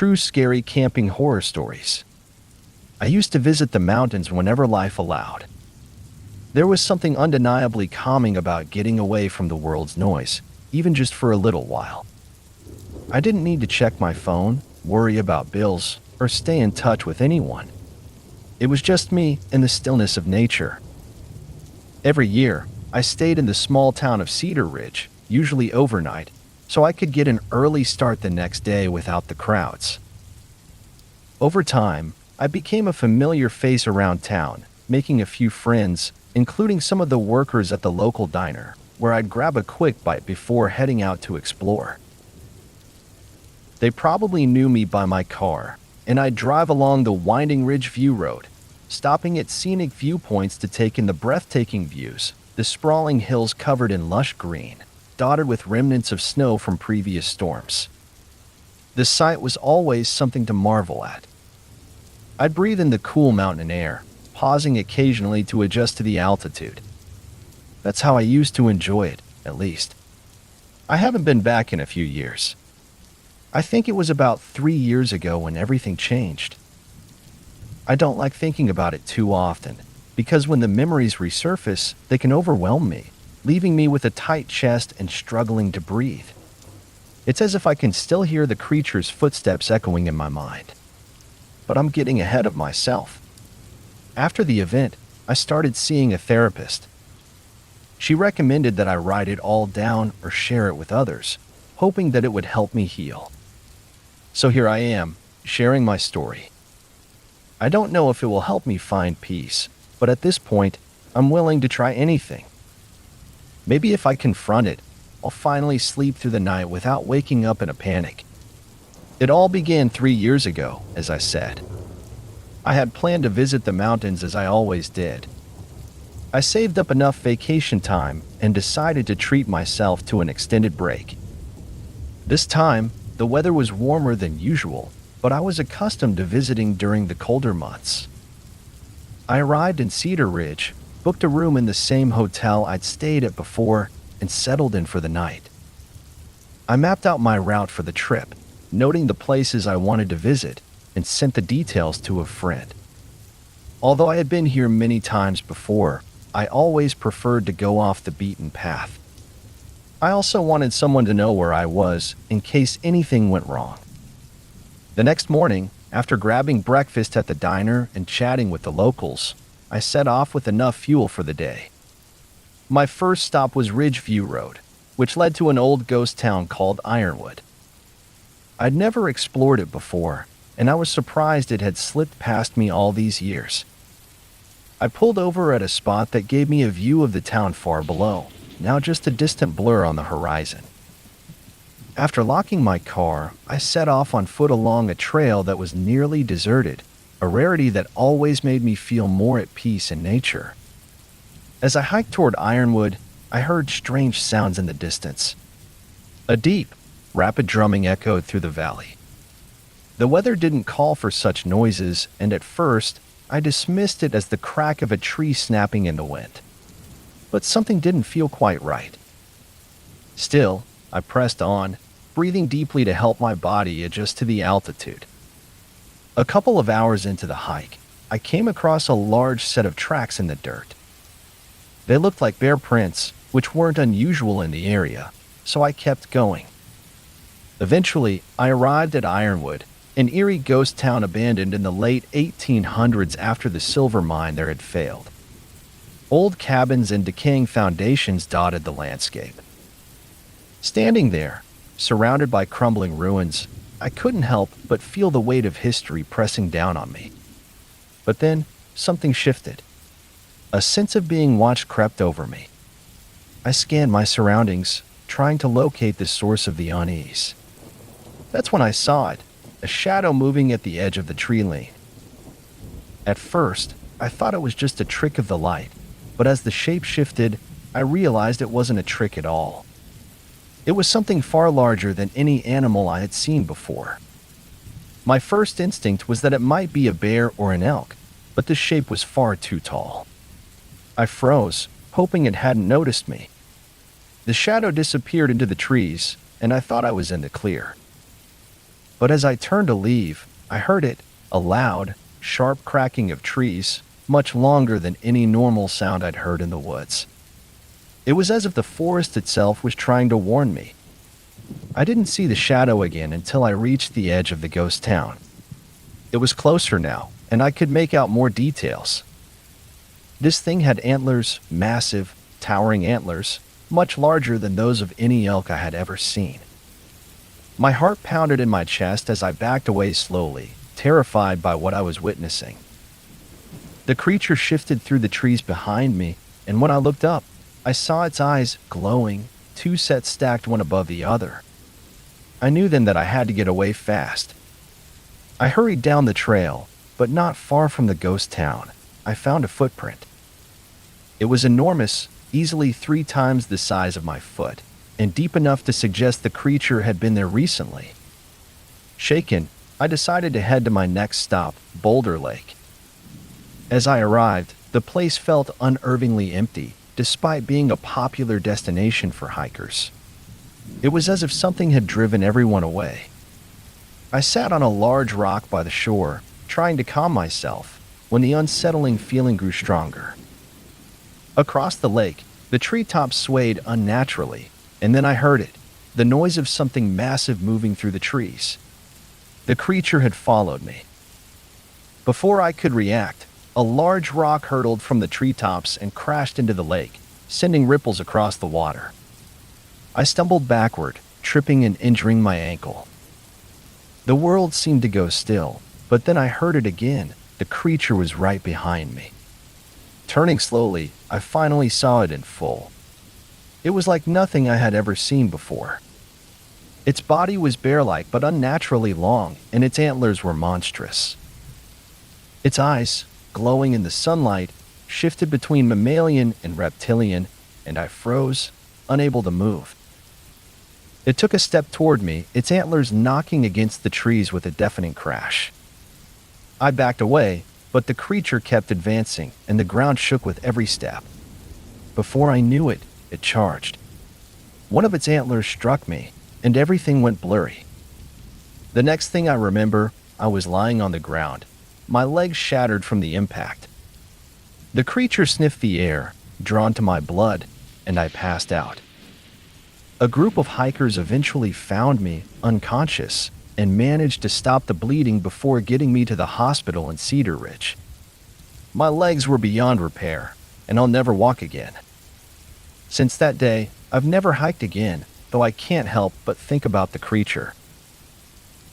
true scary camping horror stories. I used to visit the mountains whenever life allowed. There was something undeniably calming about getting away from the world's noise, even just for a little while. I didn't need to check my phone, worry about bills, or stay in touch with anyone. It was just me and the stillness of nature. Every year, I stayed in the small town of Cedar Ridge, usually overnight, so I could get an early start the next day without the crowds. Over time, I became a familiar face around town, making a few friends, including some of the workers at the local diner, where I'd grab a quick bite before heading out to explore. They probably knew me by my car, and I'd drive along the winding Ridge View Road, stopping at scenic viewpoints to take in the breathtaking views, the sprawling hills covered in lush green, dotted with remnants of snow from previous storms. The sight was always something to marvel at. I'd breathe in the cool mountain air, pausing occasionally to adjust to the altitude. That's how I used to enjoy it, at least. I haven't been back in a few years. I think it was about 3 years ago when everything changed. I don't like thinking about it too often, because when the memories resurface, they can overwhelm me, leaving me with a tight chest and struggling to breathe. It's as if I can still hear the creature's footsteps echoing in my mind. But I'm getting ahead of myself. After the event, I started seeing a therapist. She recommended that I write it all down or share it with others, hoping that it would help me heal. So here I am, sharing my story. I don't know if it will help me find peace, but at this point, I'm willing to try anything. Maybe if I confront it, I'll finally sleep through the night without waking up in a panic. It all began 3 years ago, as I said. I had planned to visit the mountains as I always did. I saved up enough vacation time and decided to treat myself to an extended break. This time, the weather was warmer than usual, but I was accustomed to visiting during the colder months. I arrived in Cedar Ridge, booked a room in the same hotel I'd stayed at before, and settled in for the night. I mapped out my route for the trip, noting the places I wanted to visit, and sent the details to a friend. Although I had been here many times before, I always preferred to go off the beaten path. I also wanted someone to know where I was in case anything went wrong. The next morning, after grabbing breakfast at the diner and chatting with the locals, I set off with enough fuel for the day. My first stop was Ridge View Road, which led to an old ghost town called Ironwood. I'd never explored it before, and I was surprised it had slipped past me all these years. I pulled over at a spot that gave me a view of the town far below, now just a distant blur on the horizon. After locking my car, I set off on foot along a trail that was nearly deserted, a rarity that always made me feel more at peace in nature. As I hiked toward Ironwood, I heard strange sounds in the distance. A deep, rapid drumming echoed through the valley. The weather didn't call for such noises, and at first, I dismissed it as the crack of a tree snapping in the wind. But something didn't feel quite right. Still, I pressed on, breathing deeply to help my body adjust to the altitude. A couple of hours into the hike, I came across a large set of tracks in the dirt. They looked like bear prints, which weren't unusual in the area, so I kept going. Eventually, I arrived at Ironwood, an eerie ghost town abandoned in the late 1800s after the silver mine there had failed. Old cabins and decaying foundations dotted the landscape. Standing there, surrounded by crumbling ruins, I couldn't help but feel the weight of history pressing down on me. But then, something shifted. A sense of being watched crept over me. I scanned my surroundings, trying to locate the source of the unease. That's when I saw it, a shadow moving at the edge of the tree lane. At first, I thought it was just a trick of the light, but as the shape shifted, I realized it wasn't a trick at all. It was something far larger than any animal I had seen before. My first instinct was that it might be a bear or an elk, but the shape was far too tall. I froze, hoping it hadn't noticed me. The shadow disappeared into the trees, and I thought I was in the clear. But as I turned to leave, I heard it, a loud, sharp cracking of trees, much longer than any normal sound I'd heard in the woods. It was as if the forest itself was trying to warn me. I didn't see the shadow again until I reached the edge of the ghost town. It was closer now, and I could make out more details. This thing had antlers, massive, towering antlers, much larger than those of any elk I had ever seen. My heart pounded in my chest as I backed away slowly, terrified by what I was witnessing. The creature shifted through the trees behind me, and when I looked up, I saw its eyes glowing, two sets stacked one above the other. I knew then that I had to get away fast. I hurried down the trail, but not far from the ghost town, I found a footprint. It was enormous, easily 3 times the size of my foot, and deep enough to suggest the creature had been there recently. Shaken, I decided to head to my next stop, Boulder Lake. As I arrived, the place felt unnervingly empty, despite being a popular destination for hikers. It was as if something had driven everyone away. I sat on a large rock by the shore, trying to calm myself, when the unsettling feeling grew stronger. Across the lake, the treetops swayed unnaturally, and then I heard it, the noise of something massive moving through the trees. The creature had followed me. Before I could react, a large rock hurtled from the treetops and crashed into the lake, sending ripples across the water. I stumbled backward, tripping and injuring my ankle. The world seemed to go still, but then I heard it again. The creature was right behind me. Turning slowly, I finally saw it in full. It was like nothing I had ever seen before. Its body was bear-like but unnaturally long, and its antlers were monstrous. Its eyes, glowing in the sunlight, shifted between mammalian and reptilian, and I froze, unable to move. It took a step toward me, its antlers knocking against the trees with a deafening crash. I backed away, but the creature kept advancing, and the ground shook with every step. Before I knew it, it charged. One of its antlers struck me, and everything went blurry. The next thing I remember, I was lying on the ground, my legs shattered from the impact. The creature sniffed the air, drawn to my blood, and I passed out. A group of hikers eventually found me, unconscious, and managed to stop the bleeding before getting me to the hospital in Cedar Ridge. My legs were beyond repair, and I'll never walk again. Since that day, I've never hiked again, though I can't help but think about the creature.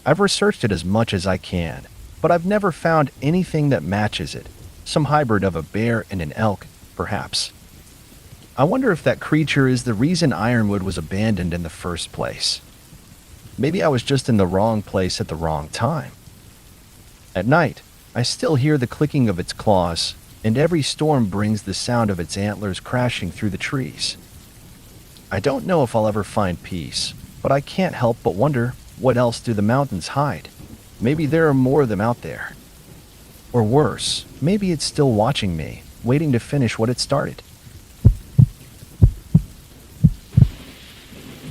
I've researched it as much as I can, but I've never found anything that matches it, some hybrid of a bear and an elk, perhaps. I wonder if that creature is the reason Ironwood was abandoned in the first place. Maybe I was just in the wrong place at the wrong time. At night, I still hear the clicking of its claws, and every storm brings the sound of its antlers crashing through the trees. I don't know if I'll ever find peace, but I can't help but wonder, what else do the mountains hide? Maybe there are more of them out there. Or worse, maybe it's still watching me, waiting to finish what it started.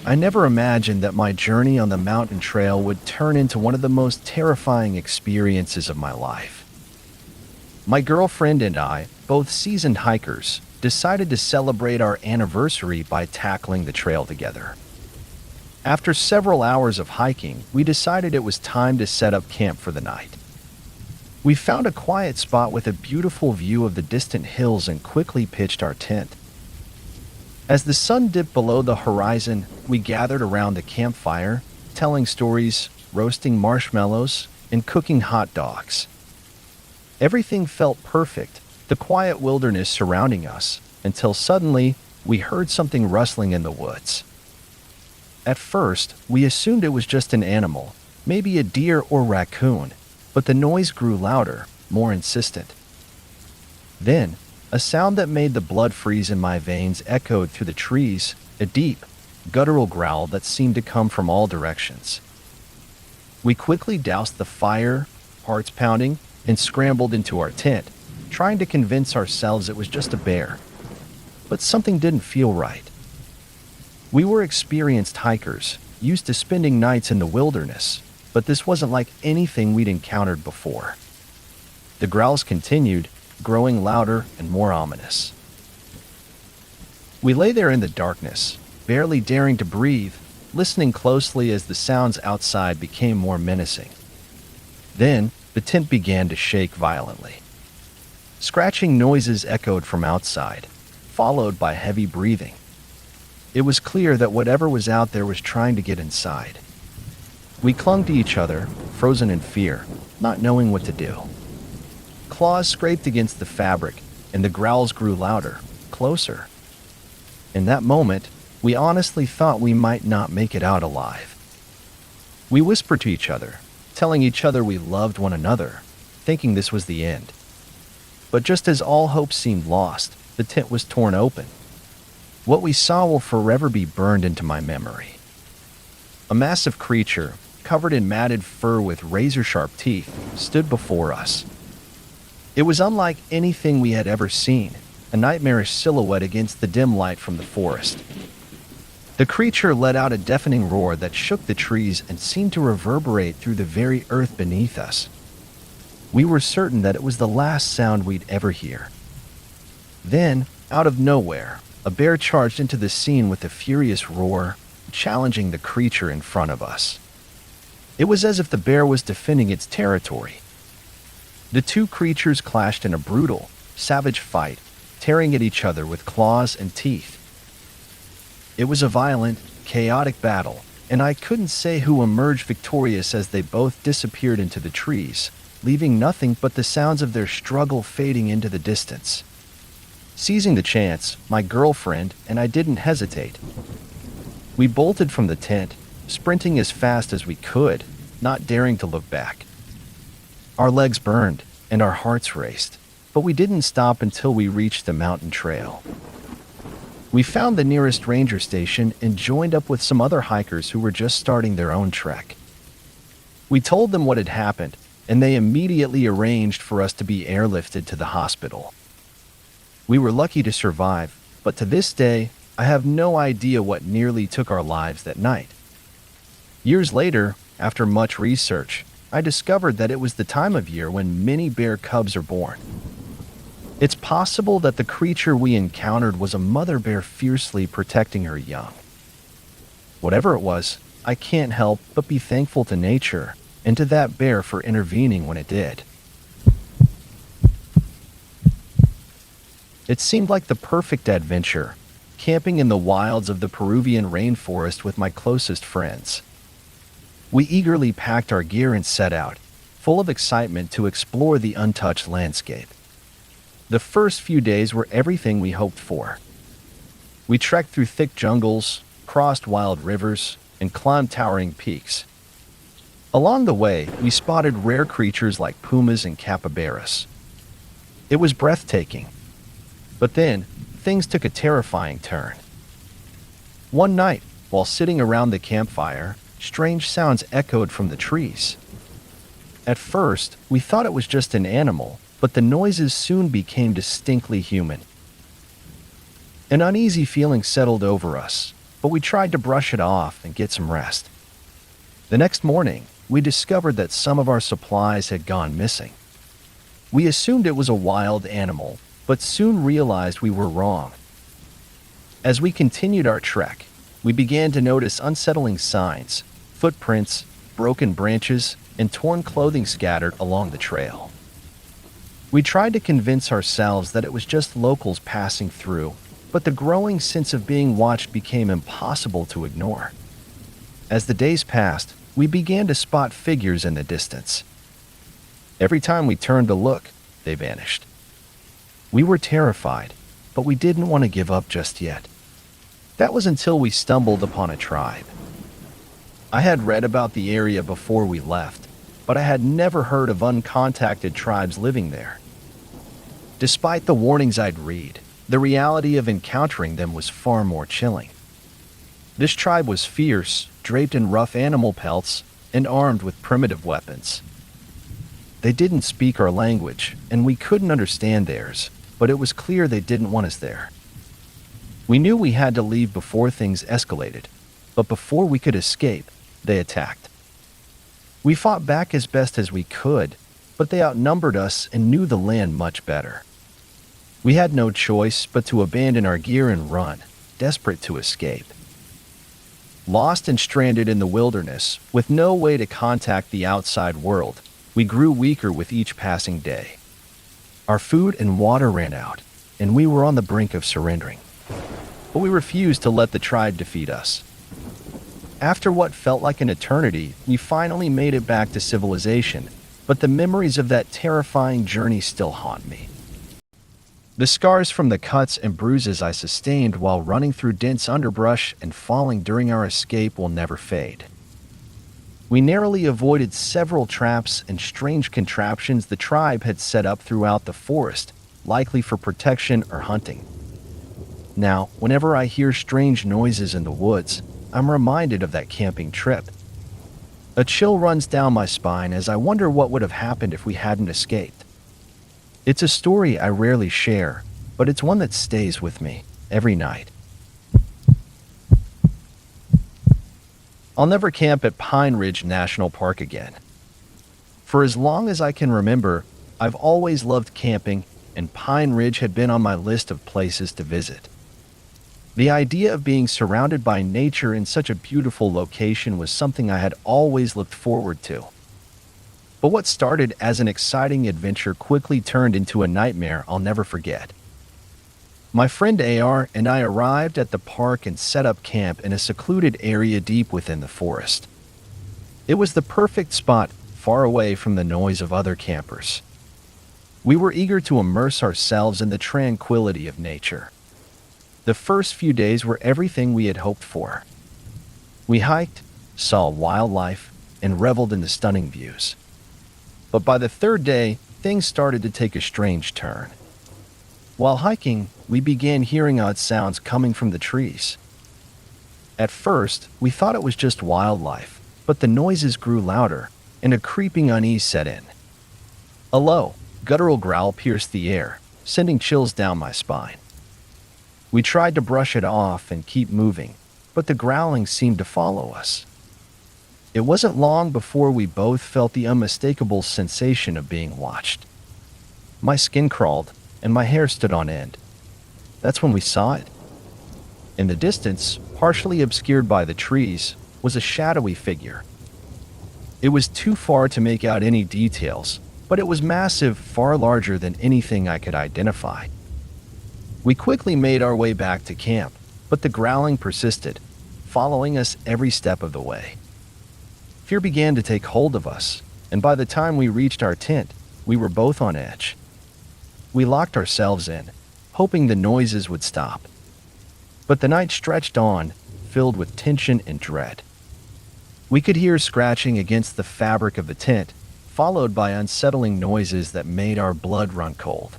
I never imagined that my journey on the mountain trail would turn into one of the most terrifying experiences of my life. My girlfriend and I, both seasoned hikers, decided to celebrate our anniversary by tackling the trail together. After several hours of hiking, we decided it was time to set up camp for the night. We found a quiet spot with a beautiful view of the distant hills and quickly pitched our tent. As the sun dipped below the horizon, we gathered around the campfire, telling stories, roasting marshmallows, and cooking hot dogs. Everything felt perfect, the quiet wilderness surrounding us, until suddenly we heard something rustling in the woods. At first, we assumed it was just an animal, maybe a deer or raccoon, but the noise grew louder, more insistent. Then, a sound that made the blood freeze in my veins echoed through the trees, a deep, guttural growl that seemed to come from all directions. We quickly doused the fire, hearts pounding, and scrambled into our tent, trying to convince ourselves it was just a bear. But something didn't feel right. We were experienced hikers, used to spending nights in the wilderness, but this wasn't like anything we'd encountered before. The growls continued, growing louder and more ominous. We lay there in the darkness, barely daring to breathe, listening closely as the sounds outside became more menacing. Then, the tent began to shake violently. Scratching noises echoed from outside, followed by heavy breathing. It was clear that whatever was out there was trying to get inside. We clung to each other, frozen in fear, not knowing what to do. Claws scraped against the fabric, and the growls grew louder, closer. In that moment, we honestly thought we might not make it out alive. We whispered to each other, telling each other we loved one another, thinking this was the end. But just as all hope seemed lost, the tent was torn open. What we saw will forever be burned into my memory. A massive creature, covered in matted fur with razor-sharp teeth, stood before us. It was unlike anything we had ever seen, a nightmarish silhouette against the dim light from the forest. The creature let out a deafening roar that shook the trees and seemed to reverberate through the very earth beneath us. We were certain that it was the last sound we'd ever hear. Then, out of nowhere, a bear charged into the scene with a furious roar, challenging the creature in front of us. It was as if the bear was defending its territory. The two creatures clashed in a brutal, savage fight, tearing at each other with claws and teeth. It was a violent, chaotic battle, and I couldn't say who emerged victorious as they both disappeared into the trees, leaving nothing but the sounds of their struggle fading into the distance. Seizing the chance, my girlfriend and I didn't hesitate. We bolted from the tent, sprinting as fast as we could, not daring to look back. Our legs burned, and our hearts raced, but we didn't stop until we reached the mountain trail. We found the nearest ranger station and joined up with some other hikers who were just starting their own trek. We told them what had happened, and they immediately arranged for us to be airlifted to the hospital. We were lucky to survive, but to this day, I have no idea what nearly took our lives that night. Years later, after much research, I discovered that it was the time of year when many bear cubs are born. It's possible that the creature we encountered was a mother bear fiercely protecting her young. Whatever it was, I can't help but be thankful to nature and to that bear for intervening when it did. It seemed like the perfect adventure, camping in the wilds of the Peruvian rainforest with my closest friends. We eagerly packed our gear and set out, full of excitement to explore the untouched landscape. The first few days were everything we hoped for. We trekked through thick jungles, crossed wild rivers, and climbed towering peaks. Along the way, we spotted rare creatures like pumas and capybaras. It was breathtaking. But then, things took a terrifying turn. One night, while sitting around the campfire, strange sounds echoed from the trees. At first, we thought it was just an animal, but the noises soon became distinctly human. An uneasy feeling settled over us, but we tried to brush it off and get some rest. The next morning, we discovered that some of our supplies had gone missing. We assumed it was a wild animal, but soon realized we were wrong. As we continued our trek, we began to notice unsettling signs, footprints, broken branches, and torn clothing scattered along the trail. We tried to convince ourselves that it was just locals passing through, but the growing sense of being watched became impossible to ignore. As the days passed, we began to spot figures in the distance. Every time we turned to look, they vanished. We were terrified, but we didn't want to give up just yet. That was until we stumbled upon a tribe. I had read about the area before we left, but I had never heard of uncontacted tribes living there. Despite the warnings I'd read, the reality of encountering them was far more chilling. This tribe was fierce, draped in rough animal pelts, and armed with primitive weapons. They didn't speak our language, and we couldn't understand theirs, but it was clear they didn't want us there. We knew we had to leave before things escalated, but before we could escape, they attacked. We fought back as best as we could, but they outnumbered us and knew the land much better. We had no choice but to abandon our gear and run, desperate to escape. Lost and stranded in the wilderness, with no way to contact the outside world, we grew weaker with each passing day. Our food and water ran out, and we were on the brink of surrendering. But we refused to let the tribe defeat us. After what felt like an eternity, we finally made it back to civilization, but the memories of that terrifying journey still haunt me. The scars from the cuts and bruises I sustained while running through dense underbrush and falling during our escape will never fade. We narrowly avoided several traps and strange contraptions the tribe had set up throughout the forest, likely for protection or hunting. Now, whenever I hear strange noises in the woods, I'm reminded of that camping trip. A chill runs down my spine as I wonder what would have happened if we hadn't escaped. It's a story I rarely share, but it's one that stays with me every night. I'll never camp at Pine Ridge National Park again. For as long as I can remember, I've always loved camping, and Pine Ridge had been on my list of places to visit. The idea of being surrounded by nature in such a beautiful location was something I had always looked forward to. But what started as an exciting adventure quickly turned into a nightmare I'll never forget. My friend AR and I arrived at the park and set up camp in a secluded area deep within the forest. It was the perfect spot, far away from the noise of other campers. We were eager to immerse ourselves in the tranquility of nature. The first few days were everything we had hoped for. We hiked, saw wildlife, and reveled in the stunning views. But by the third day, things started to take a strange turn. While hiking, we began hearing odd sounds coming from the trees. At first, we thought it was just wildlife, but the noises grew louder, and a creeping unease set in. A low, guttural growl pierced the air, sending chills down my spine. We tried to brush it off and keep moving, but the growling seemed to follow us. It wasn't long before we both felt the unmistakable sensation of being watched. My skin crawled, and my hair stood on end. That's when we saw it. In the distance, partially obscured by the trees, was a shadowy figure. It was too far to make out any details, but it was massive, far larger than anything I could identify. We quickly made our way back to camp, but the growling persisted, following us every step of the way. Fear began to take hold of us, and by the time we reached our tent, we were both on edge. We locked ourselves in, hoping the noises would stop. But the night stretched on, filled with tension and dread. We could hear scratching against the fabric of the tent, followed by unsettling noises that made our blood run cold.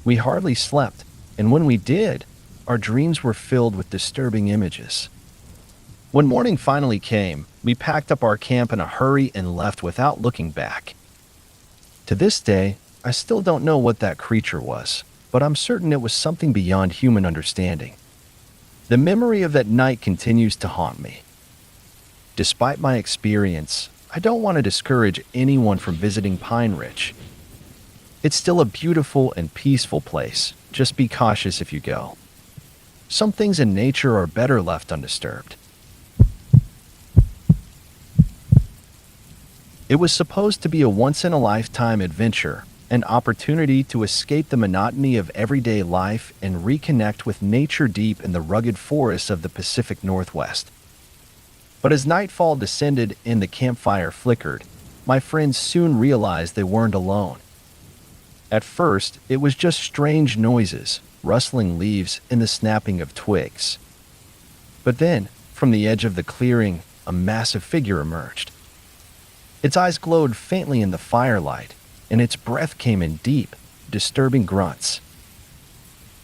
We hardly slept, and when we did, our dreams were filled with disturbing images. When morning finally came, we packed up our camp in a hurry and left without looking back. To this day, I still don't know what that creature was, but I'm certain it was something beyond human understanding. The memory of that night continues to haunt me. Despite my experience, I don't want to discourage anyone from visiting Pine Ridge. It's still a beautiful and peaceful place. Just be cautious if you go. Some things in nature are better left undisturbed. It was supposed to be a once-in-a-lifetime adventure, an opportunity to escape the monotony of everyday life and reconnect with nature deep in the rugged forests of the Pacific Northwest. But as nightfall descended and the campfire flickered, my friends soon realized they weren't alone. At first, it was just strange noises, rustling leaves and the snapping of twigs. But then, from the edge of the clearing, a massive figure emerged. Its eyes glowed faintly in the firelight, and its breath came in deep, disturbing grunts.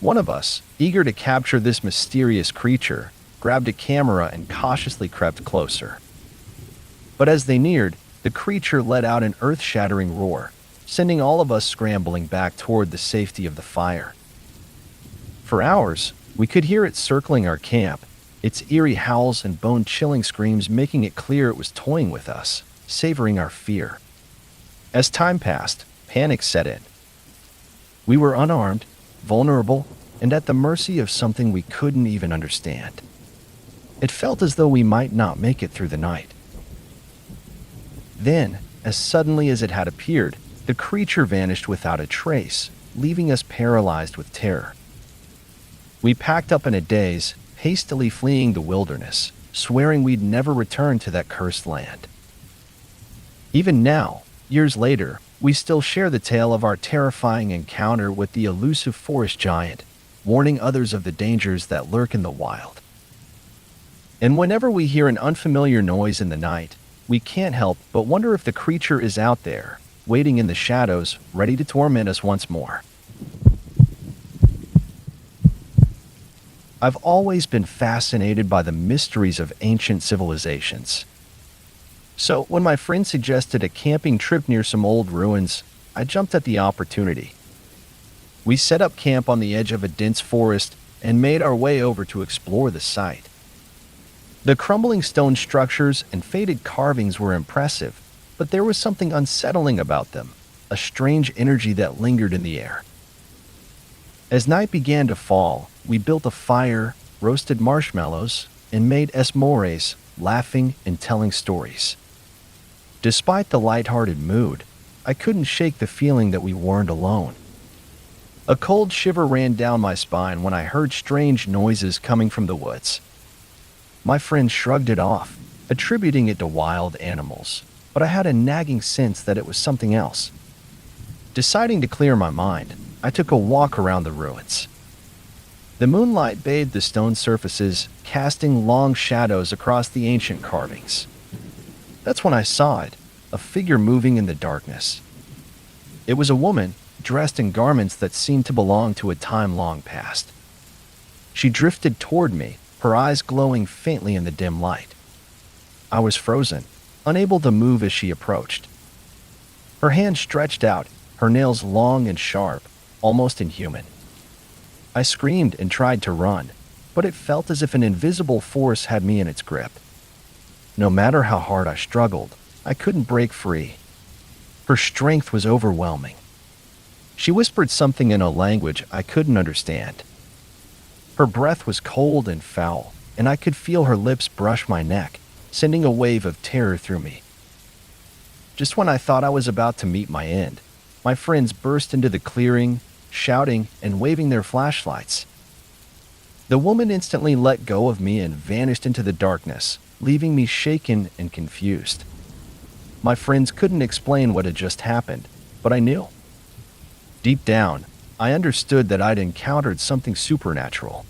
One of us, eager to capture this mysterious creature, grabbed a camera and cautiously crept closer. But as they neared, the creature let out an earth-shattering roar, sending all of us scrambling back toward the safety of the fire. For hours, we could hear it circling our camp, its eerie howls and bone-chilling screams making it clear it was toying with us. savoring our fear. As time passed, panic set in. We were unarmed, vulnerable, and at the mercy of something we couldn't even understand. It felt as though we might not make it through the night. Then, as suddenly as it had appeared, the creature vanished without a trace, leaving us paralyzed with terror. We packed up in a daze, hastily fleeing the wilderness, swearing we'd never return to that cursed land. Even now, years later, we still share the tale of our terrifying encounter with the elusive forest giant, warning others of the dangers that lurk in the wild. And whenever we hear an unfamiliar noise in the night, we can't help but wonder if the creature is out there, waiting in the shadows, ready to torment us once more. I've always been fascinated by the mysteries of ancient civilizations. So, when my friend suggested a camping trip near some old ruins, I jumped at the opportunity. We set up camp on the edge of a dense forest and made our way over to explore the site. The crumbling stone structures and faded carvings were impressive, but there was something unsettling about them, a strange energy that lingered in the air. As night began to fall, we built a fire, roasted marshmallows, and made s'mores, laughing and telling stories. Despite the lighthearted mood, I couldn't shake the feeling that we weren't alone. A cold shiver ran down my spine when I heard strange noises coming from the woods. My friend shrugged it off, attributing it to wild animals, but I had a nagging sense that it was something else. Deciding to clear my mind, I took a walk around the ruins. The moonlight bathed the stone surfaces, casting long shadows across the ancient carvings. That's when I saw it, a figure moving in the darkness. It was a woman, dressed in garments that seemed to belong to a time long past. She drifted toward me, her eyes glowing faintly in the dim light. I was frozen, unable to move as she approached. Her hand stretched out, her nails long and sharp, almost inhuman. I screamed and tried to run, but it felt as if an invisible force had me in its grip. No matter how hard I struggled, I couldn't break free. Her strength was overwhelming. She whispered something in a language I couldn't understand. Her breath was cold and foul, and I could feel her lips brush my neck, sending a wave of terror through me. Just when I thought I was about to meet my end, my friends burst into the clearing, shouting and waving their flashlights. The woman instantly let go of me and vanished into the darkness, leaving me shaken and confused. My friends couldn't explain what had just happened, but I knew. Deep down, I understood that I'd encountered something supernatural.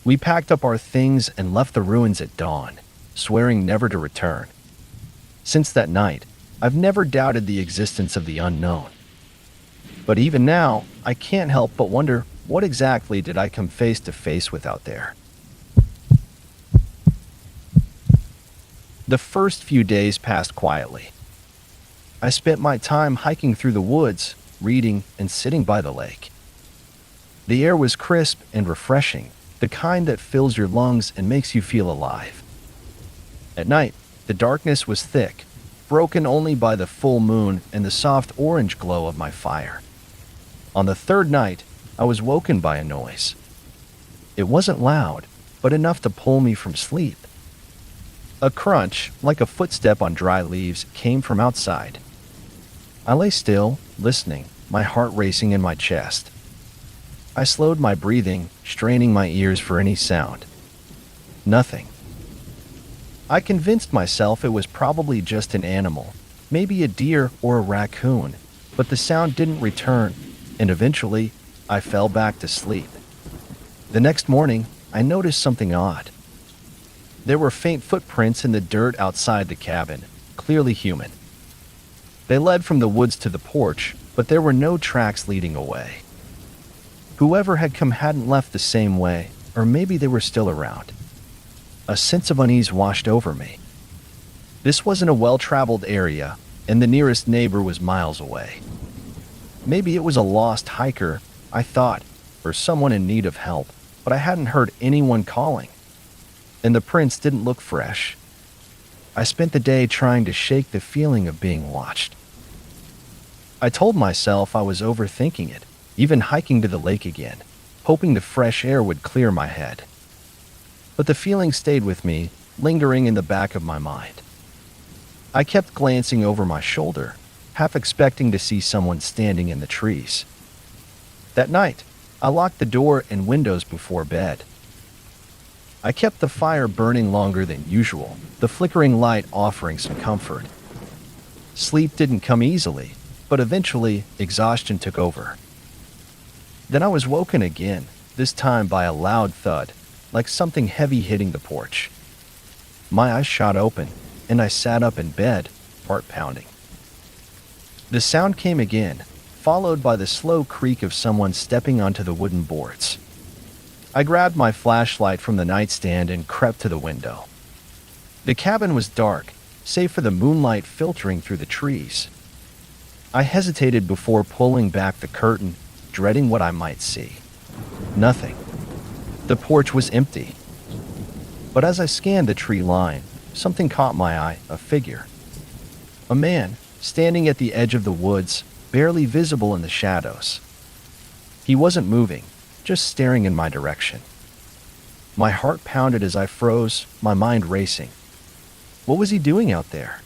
We packed up our things and left the ruins at dawn, swearing never to return. Since that night, I've never doubted the existence of the unknown. But even now, I can't help but wonder, what exactly did I come face to face with out there? The first few days passed quietly. I spent my time hiking through the woods, reading, and sitting by the lake. The air was crisp and refreshing, the kind that fills your lungs and makes you feel alive. At night, the darkness was thick, broken only by the full moon and the soft orange glow of my fire. On the third night, I was woken by a noise. It wasn't loud, but enough to pull me from sleep. A crunch, like a footstep on dry leaves, came from outside. I lay still, listening, my heart racing in my chest. I slowed my breathing, straining my ears for any sound. Nothing. I convinced myself it was probably just an animal, maybe a deer or a raccoon, but the sound didn't return, and eventually, I fell back to sleep. The next morning, I noticed something odd. There were faint footprints in the dirt outside the cabin, clearly human. They led from the woods to the porch, but there were no tracks leading away. Whoever had come hadn't left the same way, or maybe they were still around. A sense of unease washed over me. This wasn't a well-traveled area, and the nearest neighbor was miles away. Maybe it was a lost hiker, I thought, or someone in need of help, but I hadn't heard anyone calling. And the prints didn't look fresh. I spent the day trying to shake the feeling of being watched. I told myself I was overthinking it, even hiking to the lake again, hoping the fresh air would clear my head. But the feeling stayed with me, lingering in the back of my mind. I kept glancing over my shoulder, half expecting to see someone standing in the trees. That night, I locked the door and windows before bed. I kept the fire burning longer than usual, the flickering light offering some comfort. Sleep didn't come easily, but eventually exhaustion took over. Then I was woken again, this time by a loud thud, like something heavy hitting the porch. My eyes shot open, and I sat up in bed, heart pounding. The sound came again, followed by the slow creak of someone stepping onto the wooden boards. I grabbed my flashlight from the nightstand and crept to the window. The cabin was dark, save for the moonlight filtering through the trees. I hesitated before pulling back the curtain, dreading what I might see. Nothing. The porch was empty. But as I scanned the tree line, something caught my eye, a figure. A man, standing at the edge of the woods, barely visible in the shadows. He wasn't moving, just staring in my direction. My heart pounded as I froze, my mind racing. What was he doing out there?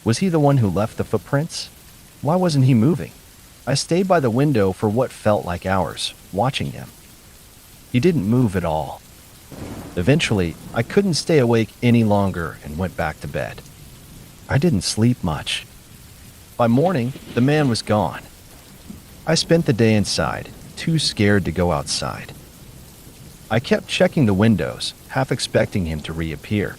Was he the one who left the footprints? Why wasn't he moving? I stayed by the window for what felt like hours, watching him. He didn't move at all. Eventually, I couldn't stay awake any longer and went back to bed. I didn't sleep much. By morning, the man was gone. I spent the day inside, too scared to go outside. I kept checking the windows, half expecting him to reappear.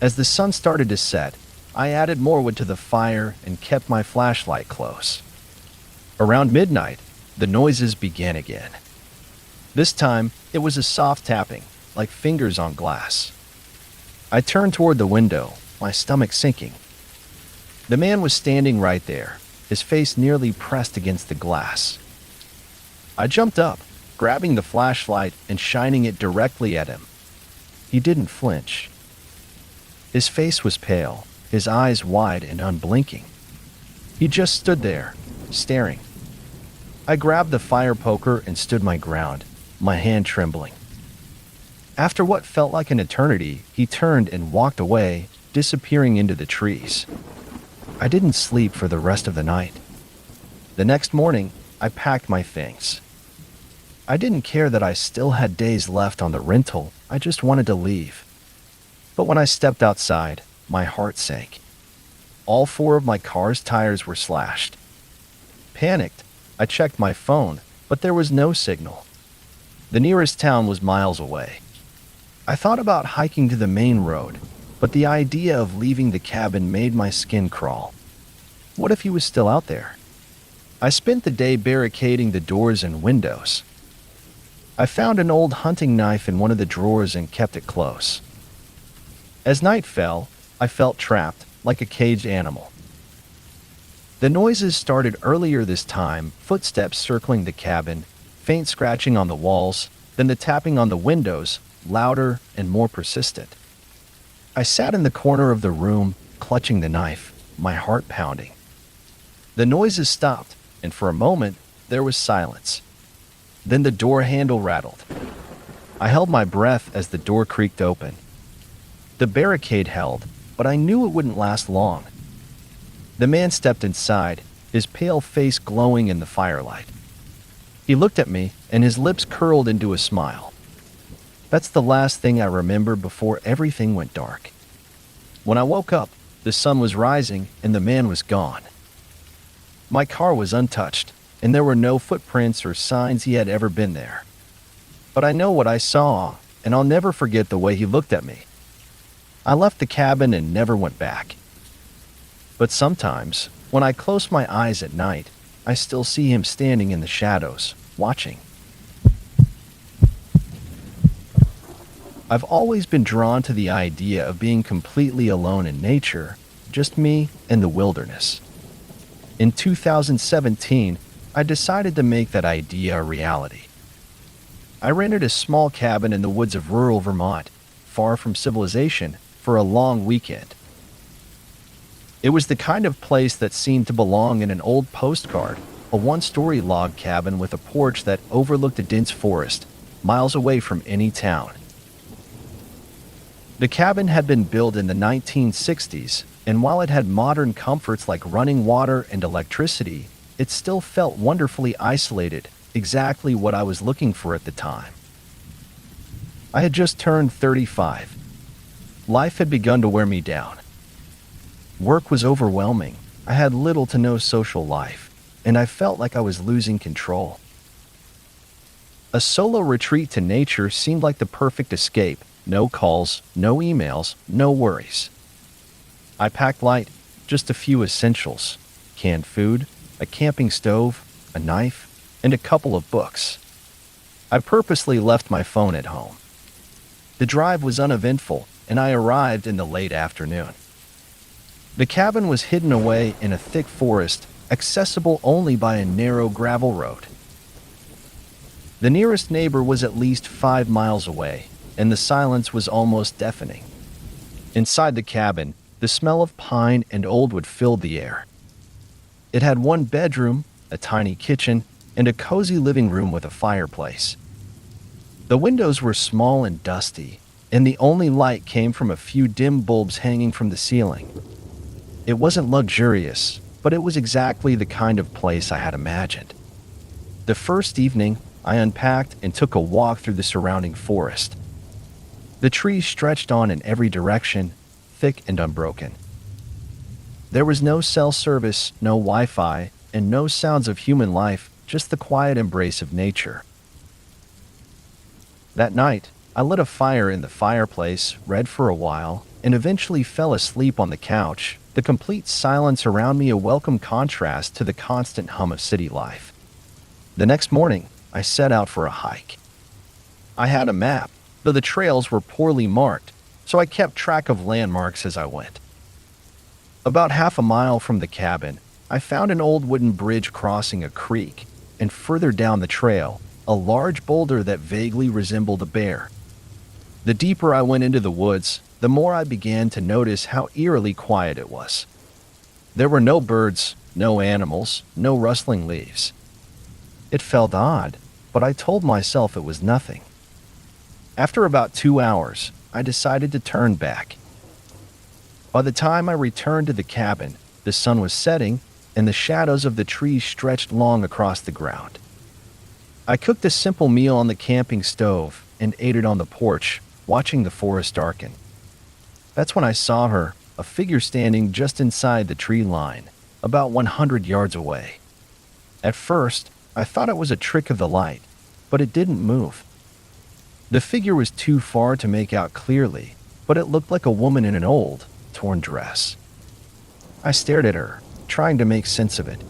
As the sun started to set, I added more wood to the fire and kept my flashlight close. Around midnight, the noises began again. This time, it was a soft tapping, like fingers on glass. I turned toward the window, my stomach sinking. The man was standing right there, his face nearly pressed against the glass. I jumped up, grabbing the flashlight and shining it directly at him. He didn't flinch. His face was pale, his eyes wide and unblinking. He just stood there, staring. I grabbed the fire poker and stood my ground, my hand trembling. After what felt like an eternity, he turned and walked away, disappearing into the trees. I didn't sleep for the rest of the night. The next morning, I packed my things. I didn't care that I still had days left on the rental, I just wanted to leave. But when I stepped outside, my heart sank. All 4 of my car's tires were slashed. Panicked, I checked my phone, but there was no signal. The nearest town was miles away. I thought about hiking to the main road, but the idea of leaving the cabin made my skin crawl. What if he was still out there? I spent the day barricading the doors and windows. I found an old hunting knife in one of the drawers and kept it close. As night fell, I felt trapped, like a caged animal. The noises started earlier this time, footsteps circling the cabin, faint scratching on the walls, then the tapping on the windows, louder and more persistent. I sat in the corner of the room, clutching the knife, my heart pounding. The noises stopped, and for a moment, there was silence. Then the door handle rattled. I held my breath as the door creaked open. The barricade held, but I knew it wouldn't last long. The man stepped inside, his pale face glowing in the firelight. He looked at me, and his lips curled into a smile. That's the last thing I remember before everything went dark. When I woke up, the sun was rising, and the man was gone. My car was untouched, and there were no footprints or signs he had ever been there. But I know what I saw, and I'll never forget the way he looked at me. I left the cabin and never went back. But sometimes, when I close my eyes at night, I still see him standing in the shadows, watching. I've always been drawn to the idea of being completely alone in nature, just me and the wilderness. In 2017, I decided to make that idea a reality. I rented a small cabin in the woods of rural Vermont, far from civilization, for a long weekend. It was the kind of place that seemed to belong in an old postcard, a one-story log cabin with a porch that overlooked a dense forest, miles away from any town. The cabin had been built in the 1960s, and while it had modern comforts like running water and electricity, it still felt wonderfully isolated, exactly what I was looking for at the time. I had just turned 35. Life had begun to wear me down. Work was overwhelming. I had little to no social life, and I felt like I was losing control. A solo retreat to nature seemed like the perfect escape. No calls, no emails, no worries. I packed light, just a few essentials: canned food, a camping stove, a knife, and a couple of books. I purposely left my phone at home. The drive was uneventful, and I arrived in the late afternoon. The cabin was hidden away in a thick forest, accessible only by a narrow gravel road. The nearest neighbor was at least 5 miles away, and the silence was almost deafening. Inside the cabin, the smell of pine and oldwood filled the air. It had one bedroom, a tiny kitchen, and a cozy living room with a fireplace. The windows were small and dusty, and the only light came from a few dim bulbs hanging from the ceiling. It wasn't luxurious, but it was exactly the kind of place I had imagined. The first evening, I unpacked and took a walk through the surrounding forest. The trees stretched on in every direction, thick and unbroken. There was no cell service, no Wi-Fi, and no sounds of human life, just the quiet embrace of nature. That night, I lit a fire in the fireplace, read for a while, and eventually fell asleep on the couch, the complete silence around me a welcome contrast to the constant hum of city life. The next morning, I set out for a hike. I had a map, though the trails were poorly marked, so I kept track of landmarks as I went. About half a mile from the cabin, I found an old wooden bridge crossing a creek, and further down the trail, a large boulder that vaguely resembled a bear. The deeper I went into the woods, the more I began to notice how eerily quiet it was. There were no birds, no animals, no rustling leaves. It felt odd, but I told myself it was nothing. After about 2 hours, I decided to turn back. By the time I returned to the cabin, the sun was setting, and the shadows of the trees stretched long across the ground. I cooked a simple meal on the camping stove and ate it on the porch, watching the forest darken. That's when I saw her, a figure standing just inside the tree line, about 100 yards away. At first, I thought it was a trick of the light, but it didn't move. The figure was too far to make out clearly, but it looked like a woman in an old, torn dress. I stared at her, trying to make sense of it.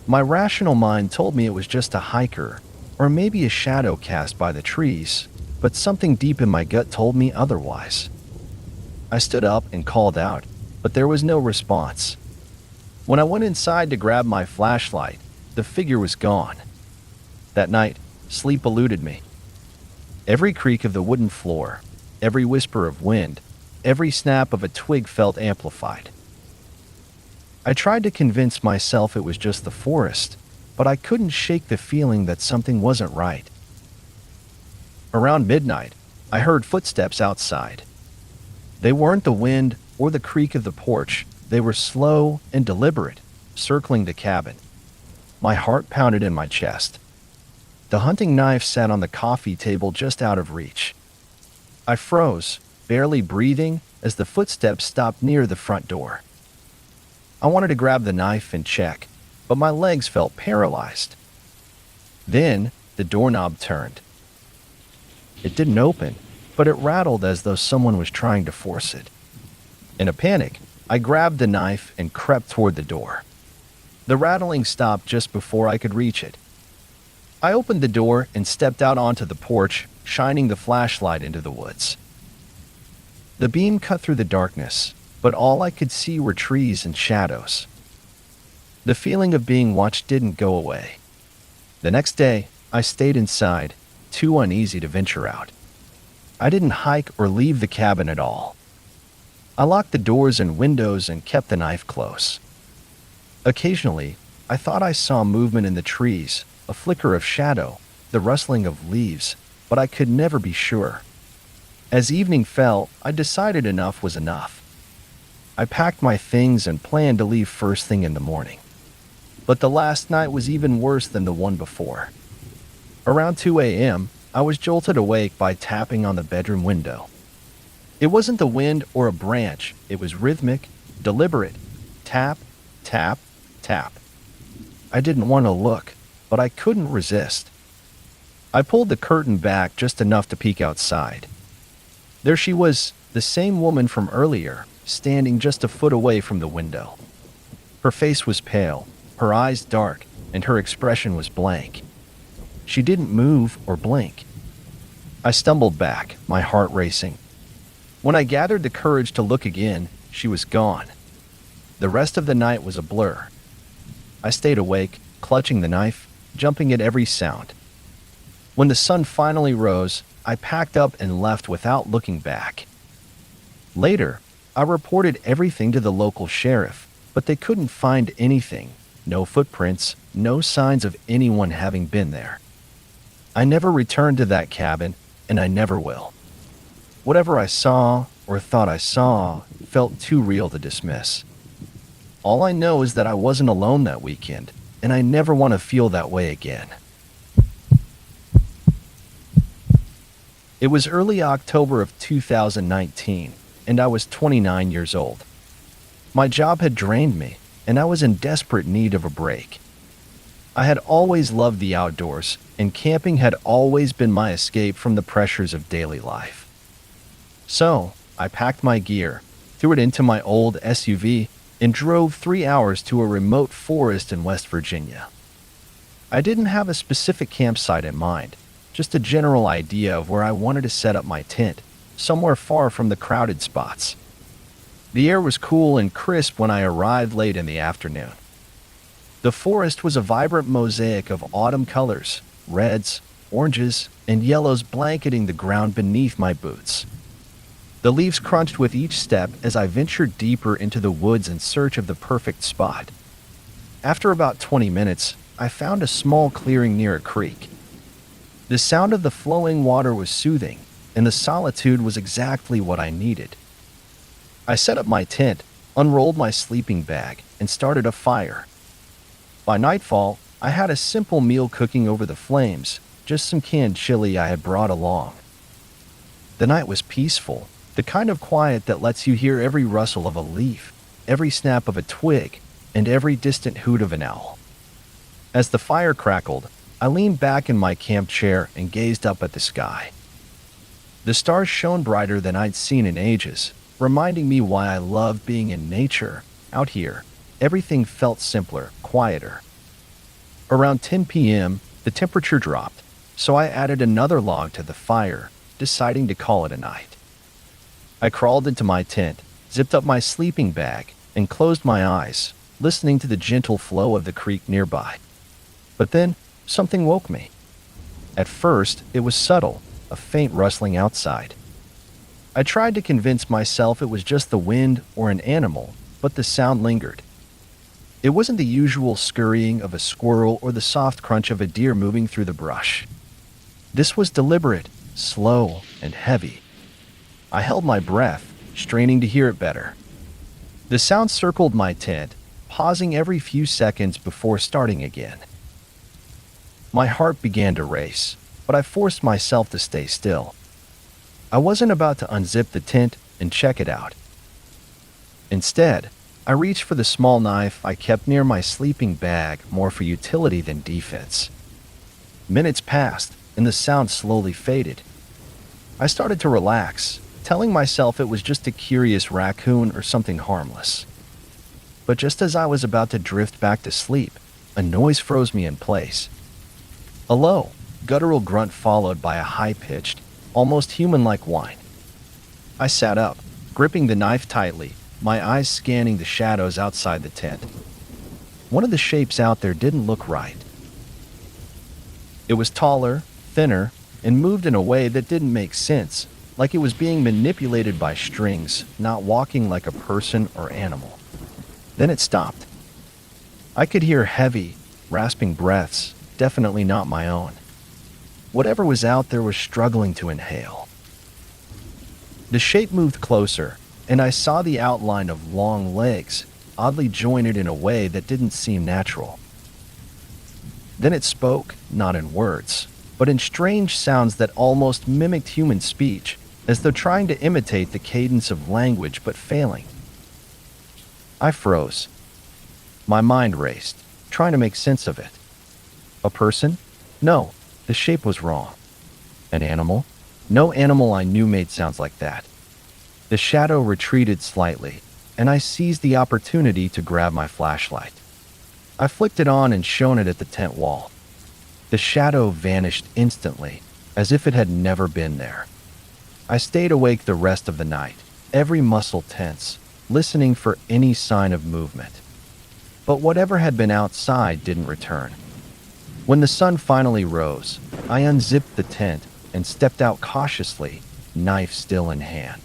My rational mind told me it was just a hiker, or maybe a shadow cast by the trees, but something deep in my gut told me otherwise. I stood up and called out, but there was no response. When I went inside to grab my flashlight, the figure was gone. That night, sleep eluded me. Every creak of the wooden floor, every whisper of wind, every snap of a twig felt amplified. I tried to convince myself it was just the forest, but I couldn't shake the feeling that something wasn't right. Around midnight, I heard footsteps outside. They weren't the wind or the creak of the porch. They were slow and deliberate, circling the cabin. My heart pounded in my chest. The hunting knife sat on the coffee table just out of reach. I froze, barely breathing, as the footsteps stopped near the front door. I wanted to grab the knife and check, but my legs felt paralyzed. Then, the doorknob turned. It didn't open, but it rattled as though someone was trying to force it. In a panic, I grabbed the knife and crept toward the door. The rattling stopped just before I could reach it. I opened the door and stepped out onto the porch, shining the flashlight into the woods. The beam cut through the darkness, but all I could see were trees and shadows. The feeling of being watched didn't go away. The next day, I stayed inside, too uneasy to venture out. I didn't hike or leave the cabin at all. I locked the doors and windows and kept the knife close. Occasionally, I thought I saw movement in the trees, a flicker of shadow, the rustling of leaves, but I could never be sure. As evening fell, I decided enough was enough. I packed my things and planned to leave first thing in the morning. But the last night was even worse than the one before. Around 2 a.m., I was jolted awake by tapping on the bedroom window. It wasn't the wind or a branch, it was rhythmic, deliberate. Tap, tap, tap. I didn't want to look, but I couldn't resist. I pulled the curtain back just enough to peek outside. There she was, the same woman from earlier, standing just a foot away from the window. Her face was pale, her eyes dark, and her expression was blank. She didn't move or blink. I stumbled back, my heart racing. When I gathered the courage to look again, she was gone. The rest of the night was a blur. I stayed awake, clutching the knife, jumping at every sound. When the sun finally rose, I packed up and left without looking back. Later, I reported everything to the local sheriff, but they couldn't find anything. No footprints, no signs of anyone having been there. I never returned to that cabin, and I never will. Whatever I saw, or thought I saw, felt too real to dismiss. All I know is that I wasn't alone that weekend, and I never want to feel that way again. It was early October of 2019, and I was 29 years old. My job had drained me, and I was in desperate need of a break. I had always loved the outdoors, and camping had always been my escape from the pressures of daily life. So, I packed my gear, threw it into my old SUV, and drove 3 hours to a remote forest in West Virginia. I didn't have a specific campsite in mind, just a general idea of where I wanted to set up my tent, somewhere far from the crowded spots. The air was cool and crisp when I arrived late in the afternoon. The forest was a vibrant mosaic of autumn colors, reds, oranges, and yellows blanketing the ground beneath my boots. The leaves crunched with each step as I ventured deeper into the woods in search of the perfect spot. After about 20 minutes, I found a small clearing near a creek. The sound of the flowing water was soothing, and the solitude was exactly what I needed. I set up my tent, unrolled my sleeping bag, and started a fire. By nightfall, I had a simple meal cooking over the flames, just some canned chili I had brought along. The night was peaceful, the kind of quiet that lets you hear every rustle of a leaf, every snap of a twig, and every distant hoot of an owl. As the fire crackled, I leaned back in my camp chair and gazed up at the sky. The stars shone brighter than I'd seen in ages, reminding me why I love being in nature. Out here, everything felt simpler, quieter. Around 10 p.m., the temperature dropped, so I added another log to the fire, deciding to call it a night. I crawled into my tent, zipped up my sleeping bag, and closed my eyes, listening to the gentle flow of the creek nearby. But then, something woke me. At first, it was subtle, a faint rustling outside. I tried to convince myself it was just the wind or an animal, but the sound lingered. It wasn't the usual scurrying of a squirrel or the soft crunch of a deer moving through the brush. This was deliberate, slow, and heavy. I held my breath, straining to hear it better. The sound circled my tent, pausing every few seconds before starting again. My heart began to race, but I forced myself to stay still. I wasn't about to unzip the tent and check it out. Instead, I reached for the small knife I kept near my sleeping bag, more for utility than defense. Minutes passed, and the sound slowly faded. I started to relax, telling myself it was just a curious raccoon or something harmless. But just as I was about to drift back to sleep, a noise froze me in place. A low, guttural grunt followed by a high-pitched, almost human-like whine. I sat up, gripping the knife tightly, my eyes scanning the shadows outside the tent. One of the shapes out there didn't look right. It was taller, thinner, and moved in a way that didn't make sense, like it was being manipulated by strings, not walking like a person or animal. Then it stopped. I could hear heavy, rasping breaths, definitely not my own. Whatever was out there was struggling to inhale. The shape moved closer, and I saw the outline of long legs, oddly jointed in a way that didn't seem natural. Then it spoke, not in words, but in strange sounds that almost mimicked human speech, as though trying to imitate the cadence of language but failing. I froze. My mind raced, trying to make sense of it. A person? No, the shape was wrong. An animal? No animal I knew made sounds like that. The shadow retreated slightly, and I seized the opportunity to grab my flashlight. I flicked it on and shone it at the tent wall. The shadow vanished instantly, as if it had never been there. I stayed awake the rest of the night, every muscle tense, listening for any sign of movement. But whatever had been outside didn't return. When the sun finally rose, I unzipped the tent and stepped out cautiously, knife still in hand.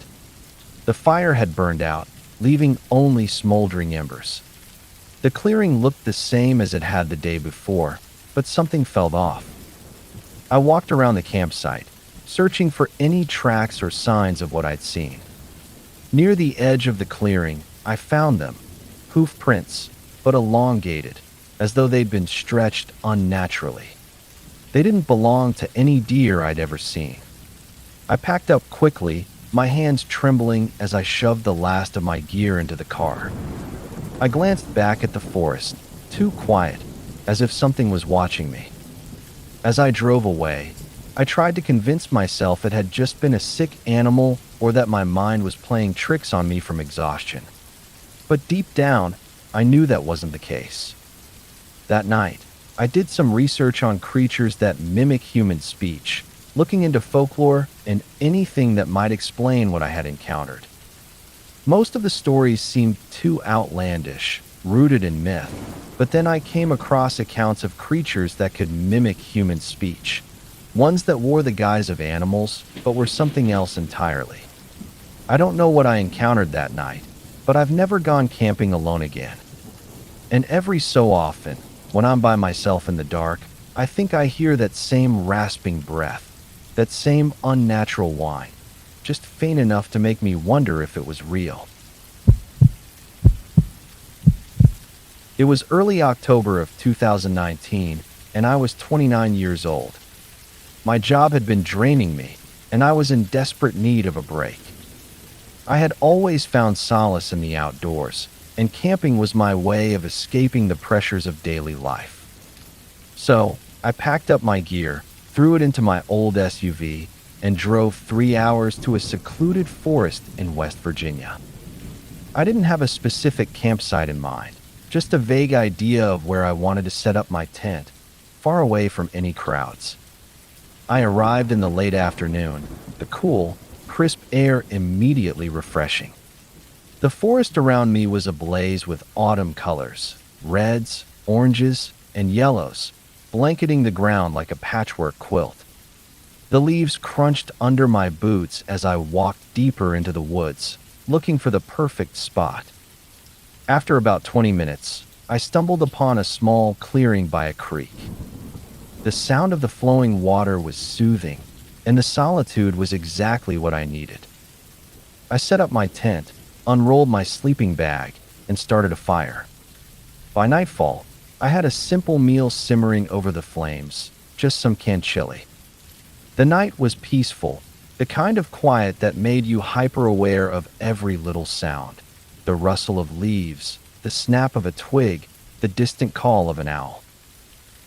The fire had burned out, leaving only smoldering embers. The clearing looked the same as it had the day before, but something felt off. I walked around the campsite, searching for any tracks or signs of what I'd seen. Near the edge of the clearing, I found them, hoof prints, but elongated, as though they'd been stretched unnaturally. They didn't belong to any deer I'd ever seen. I packed up quickly, my hands trembling as I shoved the last of my gear into the car. I glanced back at the forest, too quiet, as if something was watching me. As I drove away, I tried to convince myself it had just been a sick animal or that my mind was playing tricks on me from exhaustion. But deep down, I knew that wasn't the case. That night, I did some research on creatures that mimic human speech, looking into folklore and anything that might explain what I had encountered. Most of the stories seemed too outlandish, rooted in myth, but then I came across accounts of creatures that could mimic human speech, ones that wore the guise of animals, but were something else entirely. I don't know what I encountered that night, but I've never gone camping alone again. And every so often, when I'm by myself in the dark, I think I hear that same rasping breath, that same unnatural whine, just faint enough to make me wonder if it was real. It was early October of 2019, and I was 29 years old. My job had been draining me, and I was in desperate need of a break. I had always found solace in the outdoors, and camping was my way of escaping the pressures of daily life. So, I packed up my gear, threw it into my old SUV, and drove 3 hours to a secluded forest in West Virginia. I didn't have a specific campsite in mind, just a vague idea of where I wanted to set up my tent, far away from any crowds. I arrived in the late afternoon, the cool, crisp air immediately refreshing. The forest around me was ablaze with autumn colors, reds, oranges, and yellows, blanketing the ground like a patchwork quilt. The leaves crunched under my boots as I walked deeper into the woods, looking for the perfect spot. After about 20 minutes, I stumbled upon a small clearing by a creek. The sound of the flowing water was soothing, and the solitude was exactly what I needed. I set up my tent, unrolled my sleeping bag, and started a fire. By nightfall, I had a simple meal simmering over the flames, just some canned chili. The night was peaceful, the kind of quiet that made you hyper-aware of every little sound. The rustle of leaves, the snap of a twig, the distant call of an owl.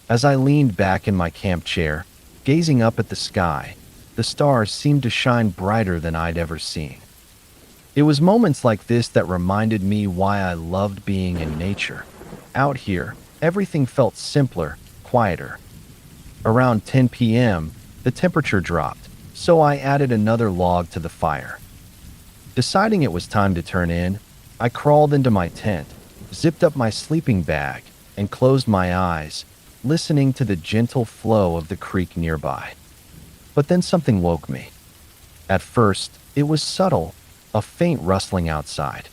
As I leaned back in my camp chair, gazing up at the sky, the stars seemed to shine brighter than I'd ever seen. It was moments like this that reminded me why I loved being in nature. Out here, everything felt simpler, quieter. Around 10 p.m., the temperature dropped, so I added another log to the fire. Deciding it was time to turn in, I crawled into my tent, zipped up my sleeping bag, and closed my eyes, listening to the gentle flow of the creek nearby. But then something woke me. At first, it was subtle, a faint rustling outside.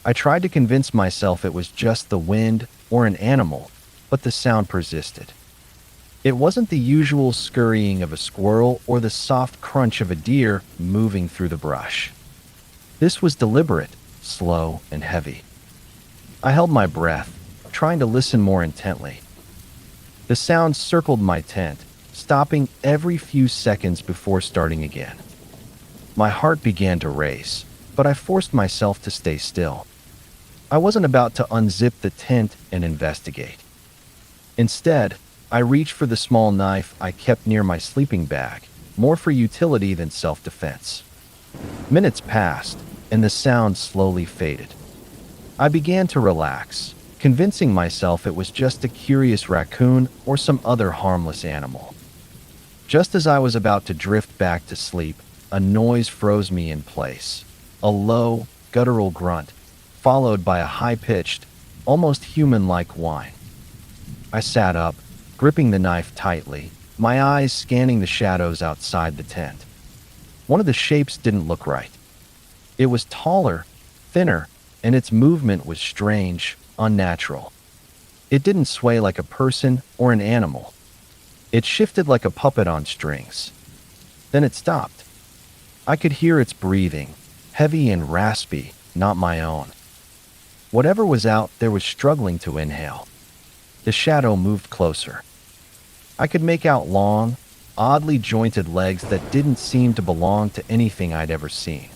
I tried to convince myself it was just the wind or an animal, but the sound persisted. It wasn't the usual scurrying of a squirrel or the soft crunch of a deer moving through the brush. This was deliberate, slow, and heavy. I held my breath, trying to listen more intently. The sound circled my tent, stopping every few seconds before starting again. My heart began to race, but I forced myself to stay still. I wasn't about to unzip the tent and investigate. Instead, I reached for the small knife I kept near my sleeping bag, more for utility than self-defense. Minutes passed, and the sound slowly faded. I began to relax, convincing myself it was just a curious raccoon or some other harmless animal. Just as I was about to drift back to sleep, a noise froze me in place. A low, guttural grunt, followed by a high-pitched, almost human-like whine. I sat up, gripping the knife tightly, my eyes scanning the shadows outside the tent. One of the shapes didn't look right. It was taller, thinner, and its movement was strange, unnatural. It didn't sway like a person or an animal. It shifted like a puppet on strings. Then it stopped. I could hear its breathing, heavy and raspy, not my own. Whatever was out there was struggling to inhale. The shadow moved closer. I could make out long, oddly jointed legs that didn't seem to belong to anything I'd ever seen.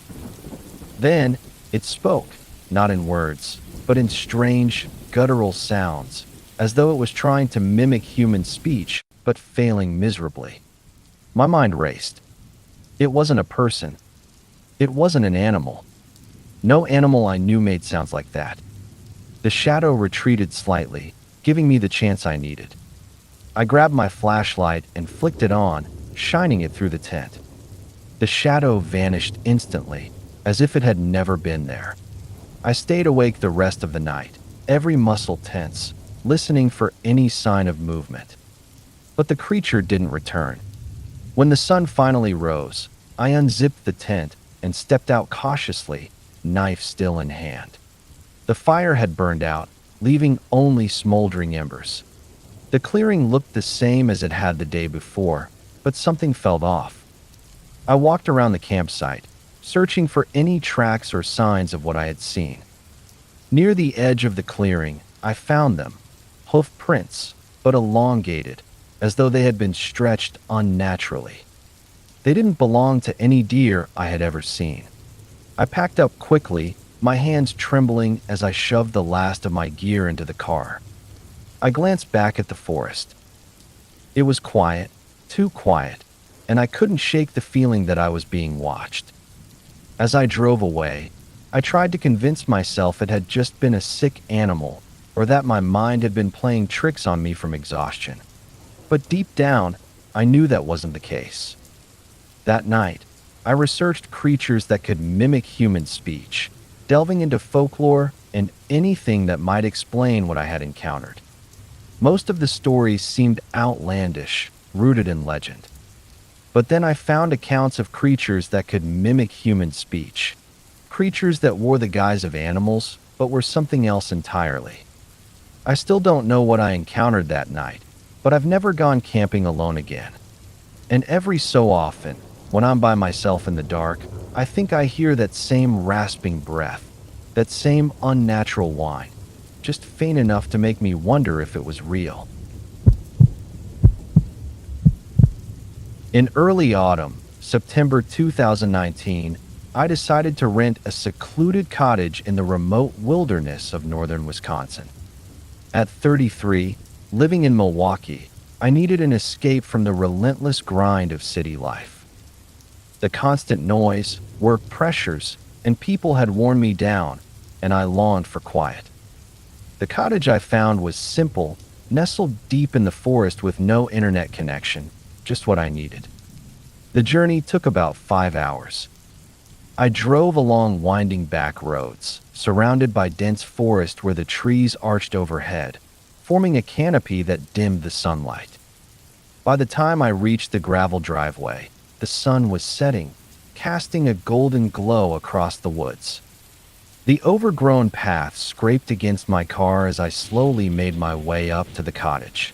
Then, it spoke, not in words, but in strange, guttural sounds, as though it was trying to mimic human speech, but failing miserably. My mind raced. It wasn't a person. It wasn't an animal. No animal I knew made sounds like that. The shadow retreated slightly, giving me the chance I needed. I grabbed my flashlight and flicked it on, shining it through the tent. The shadow vanished instantly, as if it had never been there. I stayed awake the rest of the night, every muscle tense, listening for any sign of movement. But the creature didn't return. When the sun finally rose, I unzipped the tent and stepped out cautiously, knife still in hand. The fire had burned out, leaving only smoldering embers. The clearing looked the same as it had the day before, but something felt off. I walked around the campsite, searching for any tracks or signs of what I had seen. Near the edge of the clearing, I found them, hoof prints, but elongated, as though they had been stretched unnaturally. They didn't belong to any deer I had ever seen. I packed up quickly, my hands trembling as I shoved the last of my gear into the car. I glanced back at the forest. It was quiet, too quiet, and I couldn't shake the feeling that I was being watched. As I drove away, I tried to convince myself it had just been a sick animal or that my mind had been playing tricks on me from exhaustion. But deep down, I knew that wasn't the case. That night, I researched creatures that could mimic human speech, delving into folklore and anything that might explain what I had encountered. Most of the stories seemed outlandish, rooted in legend. But then I found accounts of creatures that could mimic human speech. Creatures that wore the guise of animals, but were something else entirely. I still don't know what I encountered that night, but I've never gone camping alone again. And every so often, when I'm by myself in the dark, I think I hear that same rasping breath, that same unnatural whine, just faint enough to make me wonder if it was real. In early autumn, September 2019, I decided to rent a secluded cottage in the remote wilderness of northern Wisconsin. At 33, living in Milwaukee, I needed an escape from the relentless grind of city life. The constant noise, work pressures, and people had worn me down, and I longed for quiet. The cottage I found was simple, nestled deep in the forest with no internet connection, just what I needed. The journey took about 5 hours. I drove along winding back roads, surrounded by dense forest where the trees arched overhead, forming a canopy that dimmed the sunlight. By the time I reached the gravel driveway, the sun was setting, casting a golden glow across the woods. The overgrown path scraped against my car as I slowly made my way up to the cottage.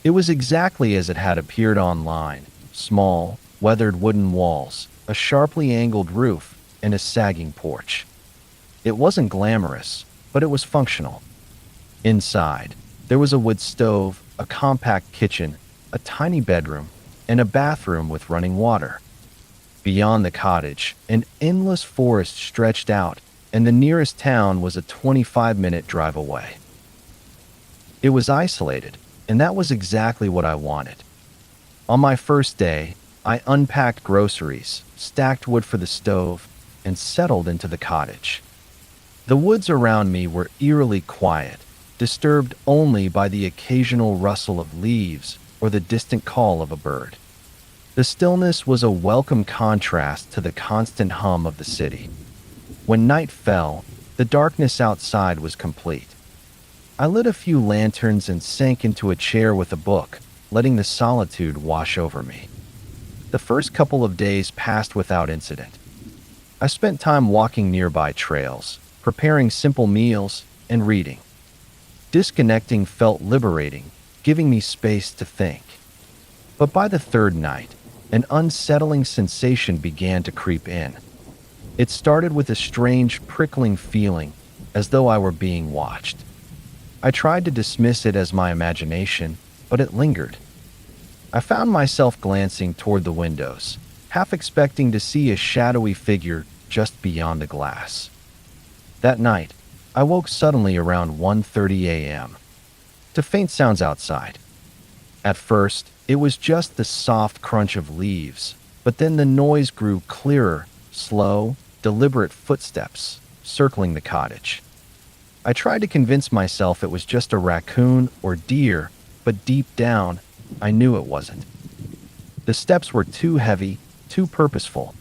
It was exactly as it had appeared online: small, weathered wooden walls, a sharply angled roof, and a sagging porch. It wasn't glamorous, but it was functional. Inside, there was a wood stove, a compact kitchen, a tiny bedroom, and a bathroom with running water. Beyond the cottage, an endless forest stretched out, and the nearest town was a 25-minute drive away. It was isolated, and that was exactly what I wanted. On my first day, I unpacked groceries, stacked wood for the stove, and settled into the cottage. The woods around me were eerily quiet, disturbed only by the occasional rustle of leaves or the distant call of a bird. The stillness was a welcome contrast to the constant hum of the city. When night fell, the darkness outside was complete. I lit a few lanterns and sank into a chair with a book, letting the solitude wash over me. The first couple of days passed without incident. I spent time walking nearby trails, preparing simple meals, and reading. Disconnecting felt liberating, giving me space to think. But by the third night, an unsettling sensation began to creep in. It started with a strange, prickling feeling, as though I were being watched. I tried to dismiss it as my imagination, but it lingered. I found myself glancing toward the windows, half expecting to see a shadowy figure just beyond the glass. That night, I woke suddenly around 1:30 a.m. to faint sounds outside. At first, it was just the soft crunch of leaves, but then the noise grew clearer, slow, deliberate footsteps circling the cottage. I tried to convince myself it was just a raccoon or deer, but deep down, I knew it wasn't. The steps were too heavy, too purposeful.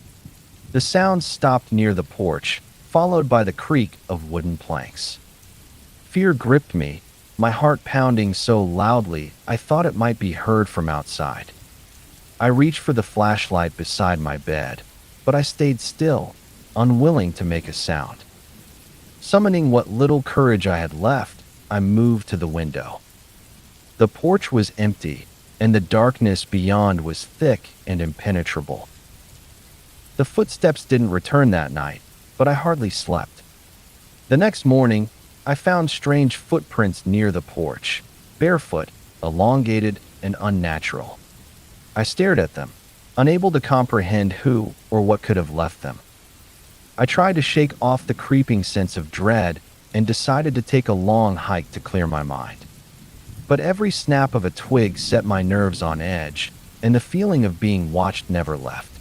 The sound stopped near the porch, followed by the creak of wooden planks. Fear gripped me, my heart pounding so loudly I thought it might be heard from outside. I reached for the flashlight beside my bed, but I stayed still, unwilling to make a sound. Summoning what little courage I had left, I moved to the window. The porch was empty, and the darkness beyond was thick and impenetrable. The footsteps didn't return that night, but I hardly slept. The next morning, I found strange footprints near the porch, barefoot, elongated, and unnatural. I stared at them, unable to comprehend who or what could have left them. I tried to shake off the creeping sense of dread and decided to take a long hike to clear my mind. But every snap of a twig set my nerves on edge, and the feeling of being watched never left.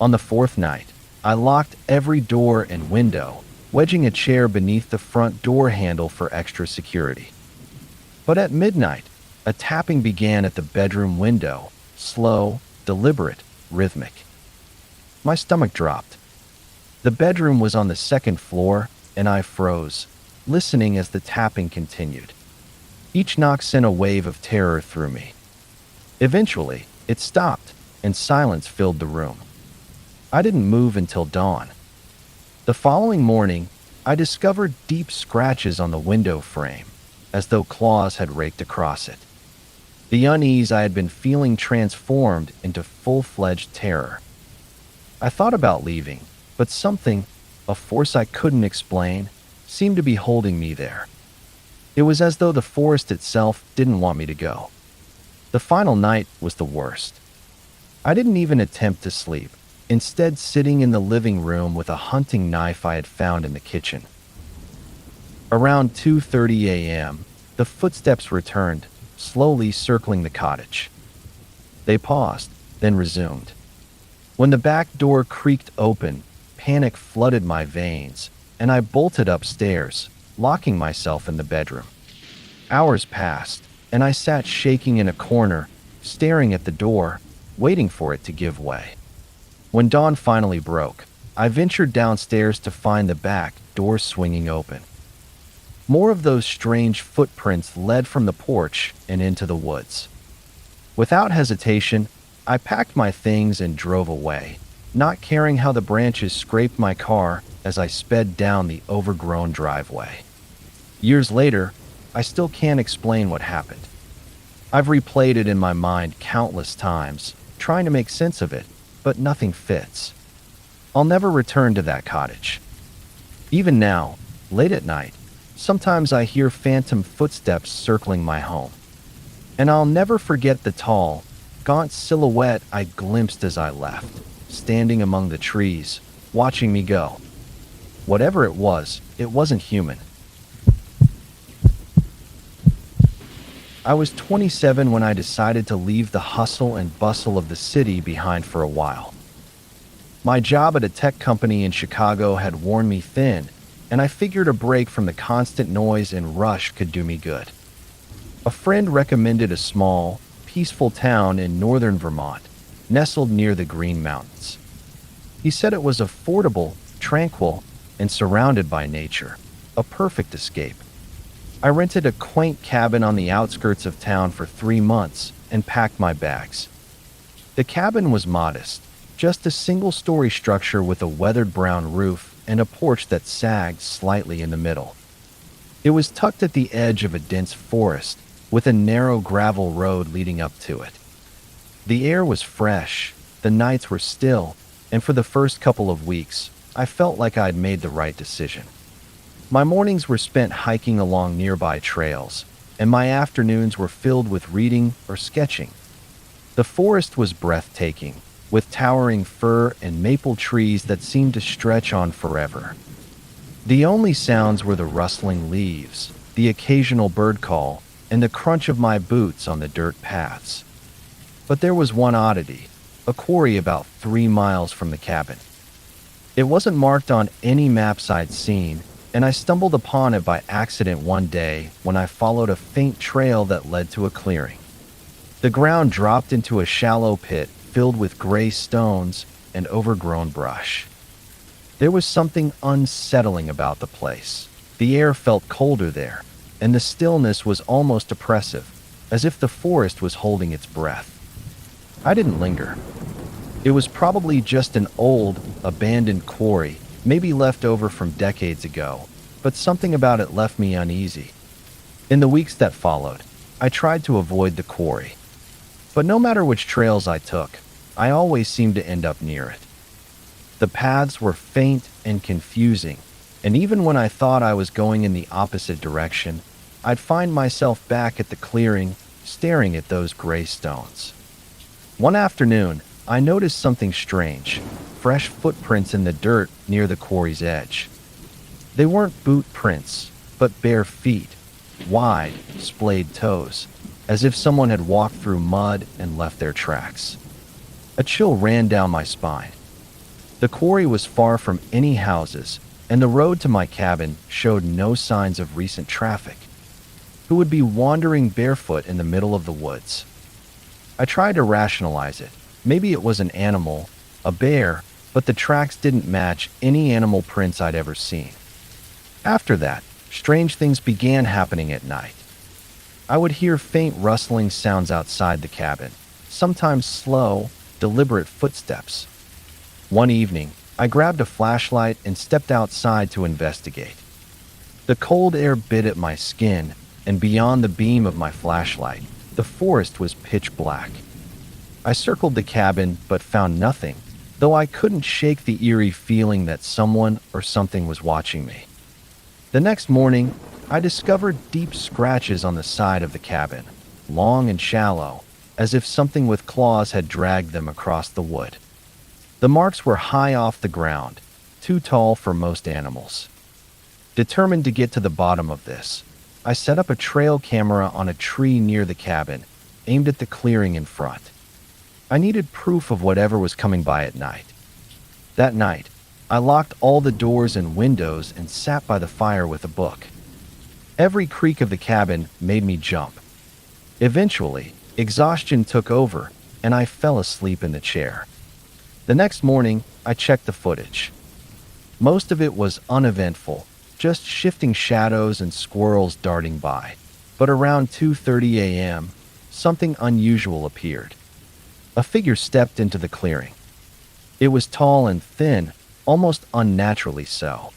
On the fourth night, I locked every door and window, wedging a chair beneath the front door handle for extra security. But at midnight, a tapping began at the bedroom window, slow, deliberate, rhythmic. My stomach dropped. The bedroom was on the second floor, and I froze, listening as the tapping continued. Each knock sent a wave of terror through me. Eventually, it stopped, and silence filled the room. I didn't move until dawn. The following morning, I discovered deep scratches on the window frame, as though claws had raked across it. The unease I had been feeling transformed into full-fledged terror. I thought about leaving, but something, a force I couldn't explain, seemed to be holding me there. It was as though the forest itself didn't want me to go. The final night was the worst. I didn't even attempt to sleep, instead sitting in the living room with a hunting knife I had found in the kitchen. Around 2:30 a.m., the footsteps returned, slowly circling the cottage. They paused, then resumed. When the back door creaked open, panic flooded my veins, and I bolted upstairs, locking myself in the bedroom. Hours passed, and I sat shaking in a corner, staring at the door, waiting for it to give way. When dawn finally broke, I ventured downstairs to find the back door swinging open. More of those strange footprints led from the porch and into the woods. Without hesitation, I packed my things and drove away, not caring how the branches scraped my car as I sped down the overgrown driveway. Years later, I still can't explain what happened. I've replayed it in my mind countless times, trying to make sense of it, but nothing fits. I'll never return to that cottage. Even now, late at night, sometimes I hear phantom footsteps circling my home. And I'll never forget the tall, gaunt silhouette I glimpsed as I left, standing among the trees, watching me go. Whatever it wasn't human. I was 27 when I decided to leave the hustle and bustle of the city behind for a while. My job at a tech company in Chicago had worn me thin, and I figured a break from the constant noise and rush could do me good. A friend recommended a small, peaceful town in northern Vermont, nestled near the Green Mountains. He said it was affordable, tranquil, and surrounded by nature, a perfect escape. I rented a quaint cabin on the outskirts of town for 3 months and packed my bags. The cabin was modest, just a single-story structure with a weathered brown roof and a porch that sagged slightly in the middle. It was tucked at the edge of a dense forest, with a narrow gravel road leading up to it. The air was fresh, the nights were still, and for the first couple of weeks, I felt like I'd made the right decision. My mornings were spent hiking along nearby trails, and my afternoons were filled with reading or sketching. The forest was breathtaking, with towering fir and maple trees that seemed to stretch on forever. The only sounds were the rustling leaves, the occasional bird call, and the crunch of my boots on the dirt paths. But there was one oddity, a quarry about 3 miles from the cabin. It wasn't marked on any maps I'd seen, and I stumbled upon it by accident one day when I followed a faint trail that led to a clearing. The ground dropped into a shallow pit filled with gray stones and overgrown brush. There was something unsettling about the place. The air felt colder there, and the stillness was almost oppressive, as if the forest was holding its breath. I didn't linger. It was probably just an old, abandoned quarry, maybe left over from decades ago, but something about it left me uneasy. In the weeks that followed, I tried to avoid the quarry. But no matter which trails I took, I always seemed to end up near it. The paths were faint and confusing, and even when I thought I was going in the opposite direction, I'd find myself back at the clearing, staring at those gray stones. One afternoon, I noticed something strange, fresh footprints in the dirt near the quarry's edge. They weren't boot prints, but bare feet, wide, splayed toes, as if someone had walked through mud and left their tracks. A chill ran down my spine. The quarry was far from any houses, and the road to my cabin showed no signs of recent traffic. Who would be wandering barefoot in the middle of the woods? I tried to rationalize it. Maybe it was an animal, a bear, but the tracks didn't match any animal prints I'd ever seen. After that, strange things began happening at night. I would hear faint rustling sounds outside the cabin, sometimes slow, deliberate footsteps. One evening, I grabbed a flashlight and stepped outside to investigate. The cold air bit at my skin, and beyond the beam of my flashlight, the forest was pitch black. I circled the cabin but found nothing, though I couldn't shake the eerie feeling that someone or something was watching me. The next morning, I discovered deep scratches on the side of the cabin, long and shallow, as if something with claws had dragged them across the wood. The marks were high off the ground, too tall for most animals. Determined to get to the bottom of this, I set up a trail camera on a tree near the cabin, aimed at the clearing in front. I needed proof of whatever was coming by at night. That night, I locked all the doors and windows and sat by the fire with a book. Every creak of the cabin made me jump. Eventually, exhaustion took over, and I fell asleep in the chair. The next morning, I checked the footage. Most of it was uneventful, just shifting shadows and squirrels darting by. But around 2:30 a.m., something unusual appeared. A figure stepped into the clearing. It was tall and thin, almost unnaturally so.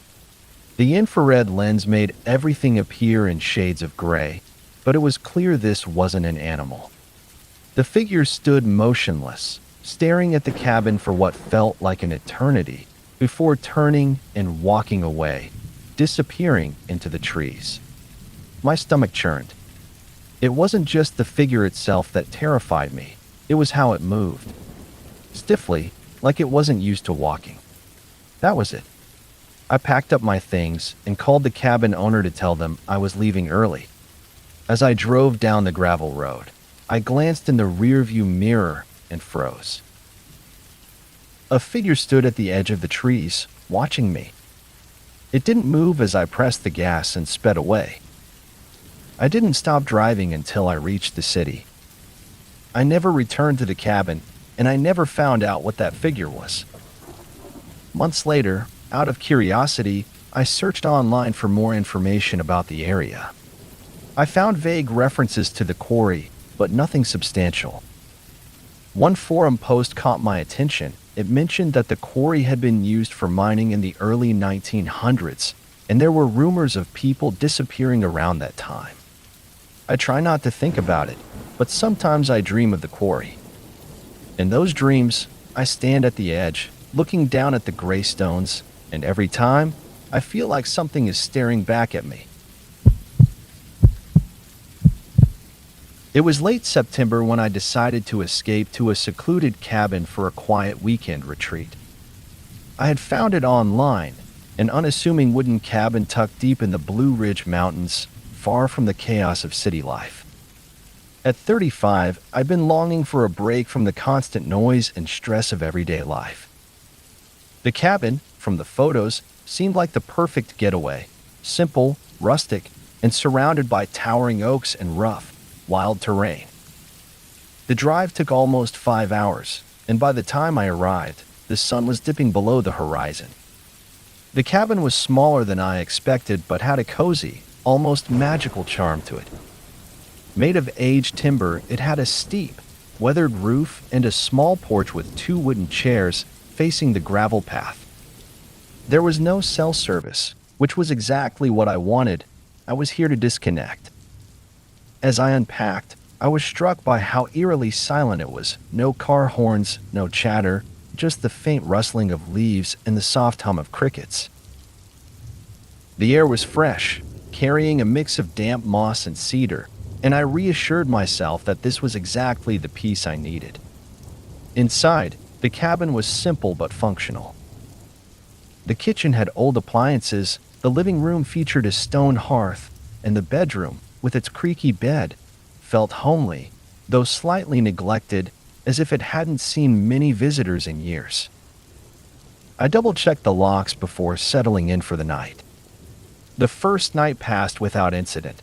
The infrared lens made everything appear in shades of gray, but it was clear this wasn't an animal. The figure stood motionless, staring at the cabin for what felt like an eternity, before turning and walking away, disappearing into the trees. My stomach churned. It wasn't just the figure itself that terrified me, it was how it moved. Stiffly, like it wasn't used to walking. That was it. I packed up my things and called the cabin owner to tell them I was leaving early. As I drove down the gravel road, I glanced in the rearview mirror and froze. A figure stood at the edge of the trees, watching me. It didn't move as I pressed the gas and sped away. I didn't stop driving until I reached the city. I never returned to the cabin, and I never found out what that figure was. Months later, out of curiosity, I searched online for more information about the area. I found vague references to the quarry, but nothing substantial. One forum post caught my attention. It mentioned that the quarry had been used for mining in the early 1900s, and there were rumors of people disappearing around that time. I try not to think about it, but sometimes I dream of the quarry. In those dreams, I stand at the edge, looking down at the gray stones, and every time, I feel like something is staring back at me. It was late September when I decided to escape to a secluded cabin for a quiet weekend retreat. I had found it online, an unassuming wooden cabin tucked deep in the Blue Ridge Mountains, far from the chaos of city life. At 35, I'd been longing for a break from the constant noise and stress of everyday life. The cabin, from the photos, seemed like the perfect getaway, simple, rustic, and surrounded by towering oaks and rough, wild terrain. The drive took almost 5 hours, and by the time I arrived, the sun was dipping below the horizon. The cabin was smaller than I expected, but had a cozy, almost magical charm to it. Made of aged timber, it had a steep, weathered roof and a small porch with 2 wooden chairs facing the gravel path. There was no cell service, which was exactly what I wanted. I was here to disconnect. As I unpacked, I was struck by how eerily silent it was. No car horns, no chatter, just the faint rustling of leaves and the soft hum of crickets. The air was fresh, carrying a mix of damp moss and cedar, and I reassured myself that this was exactly the peace I needed. Inside, the cabin was simple but functional. The kitchen had old appliances, the living room featured a stone hearth, and the bedroom, with its creaky bed, felt homely, though slightly neglected, as if it hadn't seen many visitors in years. I double-checked the locks before settling in for the night. The first night passed without incident.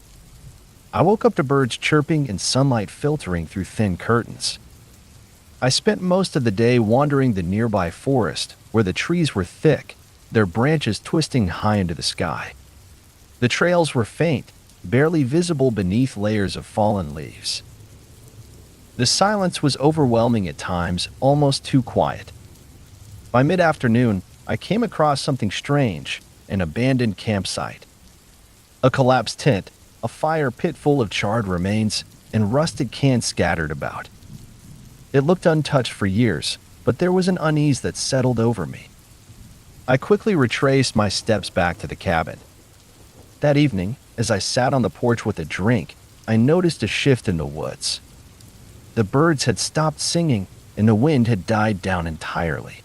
I woke up to birds chirping and sunlight filtering through thin curtains. I spent most of the day wandering the nearby forest, where the trees were thick, their branches twisting high into the sky. The trails were faint, barely visible beneath layers of fallen leaves. The silence was overwhelming at times, almost too quiet. By mid-afternoon, I came across something strange, an abandoned campsite. A collapsed tent, a fire pit full of charred remains, and rusted cans scattered about. It looked untouched for years, but there was an unease that settled over me. I quickly retraced my steps back to the cabin. That evening, as I sat on the porch with a drink, I noticed a shift in the woods. The birds had stopped singing, and the wind had died down entirely.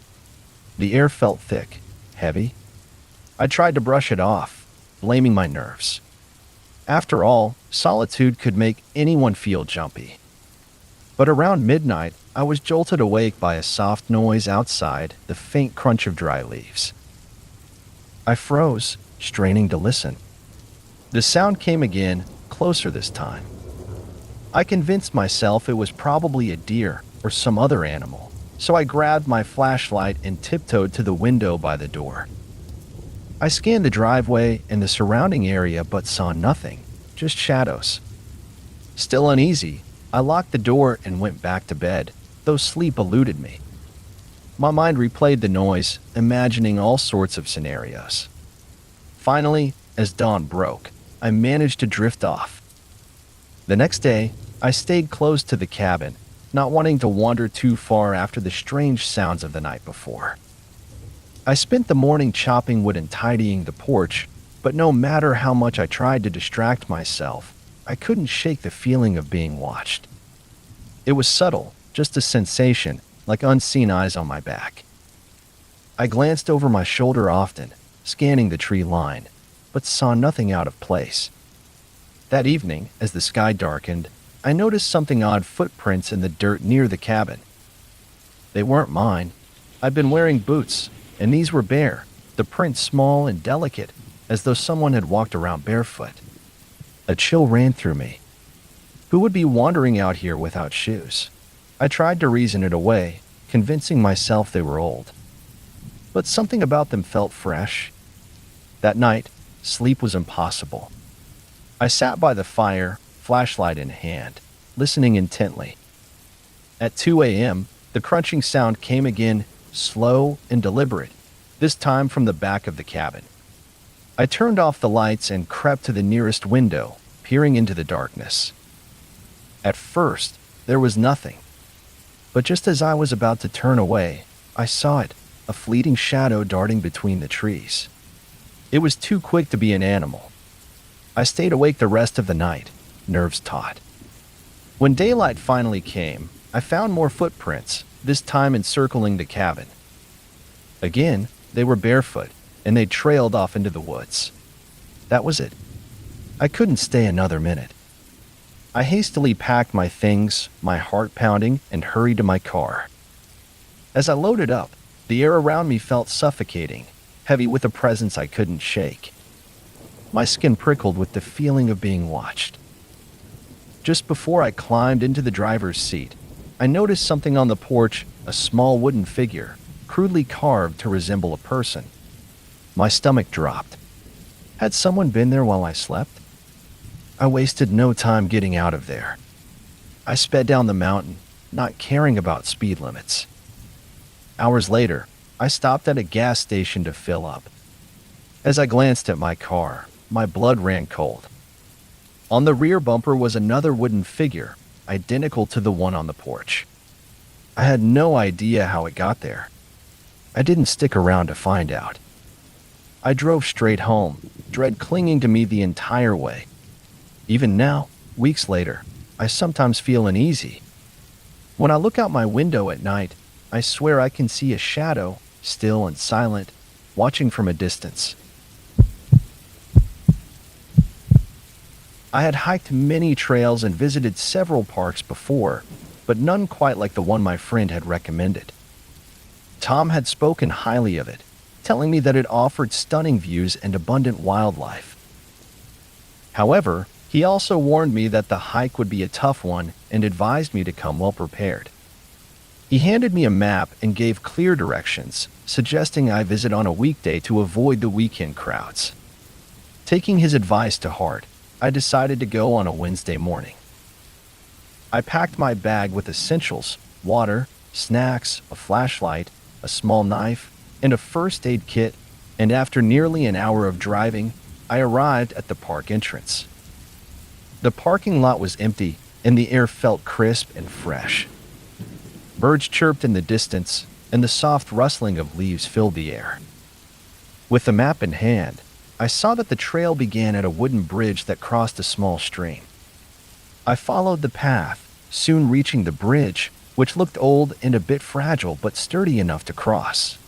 The air felt thick, heavy. I tried to brush it off, blaming my nerves. After all, solitude could make anyone feel jumpy. But around midnight, I was jolted awake by a soft noise outside, the faint crunch of dry leaves. I froze, straining to listen. The sound came again, closer this time. I convinced myself it was probably a deer or some other animal, so I grabbed my flashlight and tiptoed to the window by the door. I scanned the driveway and the surrounding area but saw nothing, just shadows. Still uneasy, I locked the door and went back to bed, though sleep eluded me. My mind replayed the noise, imagining all sorts of scenarios. Finally, as dawn broke, I managed to drift off. The next day, I stayed close to the cabin, not wanting to wander too far after the strange sounds of the night before. I spent the morning chopping wood and tidying the porch, but no matter how much I tried to distract myself, I couldn't shake the feeling of being watched. It was subtle, just a sensation, like unseen eyes on my back. I glanced over my shoulder often, scanning the tree line, but saw nothing out of place. That evening, as the sky darkened, I noticed something odd: footprints in the dirt near the cabin. They weren't mine. I'd been wearing boots, and these were bare, the prints small and delicate, as though someone had walked around barefoot. A chill ran through me. Who would be wandering out here without shoes? I tried to reason it away, convincing myself they were old. But something about them felt fresh. That night, sleep was impossible. I sat by the fire, flashlight in hand, listening intently. At 2 a.m., the crunching sound came again, slow and deliberate, this time from the back of the cabin. I turned off the lights and crept to the nearest window, peering into the darkness. At first, there was nothing. But just as I was about to turn away, I saw it, a fleeting shadow darting between the trees. It was too quick to be an animal. I stayed awake the rest of the night, nerves taut. When daylight finally came, I found more footprints, this time encircling the cabin. Again, they were barefoot, and they trailed off into the woods. That was it. I couldn't stay another minute. I hastily packed my things, my heart pounding, and hurried to my car. As I loaded up, the air around me felt suffocating, heavy with a presence I couldn't shake. My skin prickled with the feeling of being watched. Just before I climbed into the driver's seat, I noticed something on the porch, a small wooden figure, crudely carved to resemble a person. My stomach dropped. Had someone been there while I slept? I wasted no time getting out of there. I sped down the mountain, not caring about speed limits. Hours later, I stopped at a gas station to fill up. As I glanced at my car, my blood ran cold. On the rear bumper was another wooden figure, identical to the one on the porch. I had no idea how it got there. I didn't stick around to find out. I drove straight home, dread clinging to me the entire way. Even now, weeks later, I sometimes feel uneasy. When I look out my window at night, I swear I can see a shadow, still and silent, watching from a distance. I had hiked many trails and visited several parks before, but none quite like the one my friend had recommended. Tom had spoken highly of it, telling me that it offered stunning views and abundant wildlife. However, he also warned me that the hike would be a tough one and advised me to come well prepared. He handed me a map and gave clear directions, suggesting I visit on a weekday to avoid the weekend crowds. Taking his advice to heart, I decided to go on a Wednesday morning. I packed my bag with essentials: water, snacks, a flashlight, a small knife, and a first aid kit, and after nearly an hour of driving, I arrived at the park entrance. The parking lot was empty, and the air felt crisp and fresh. Birds chirped in the distance, and the soft rustling of leaves filled the air. With the map in hand, I saw that the trail began at a wooden bridge that crossed a small stream. I followed the path, soon reaching the bridge, which looked old and a bit fragile but sturdy enough to cross.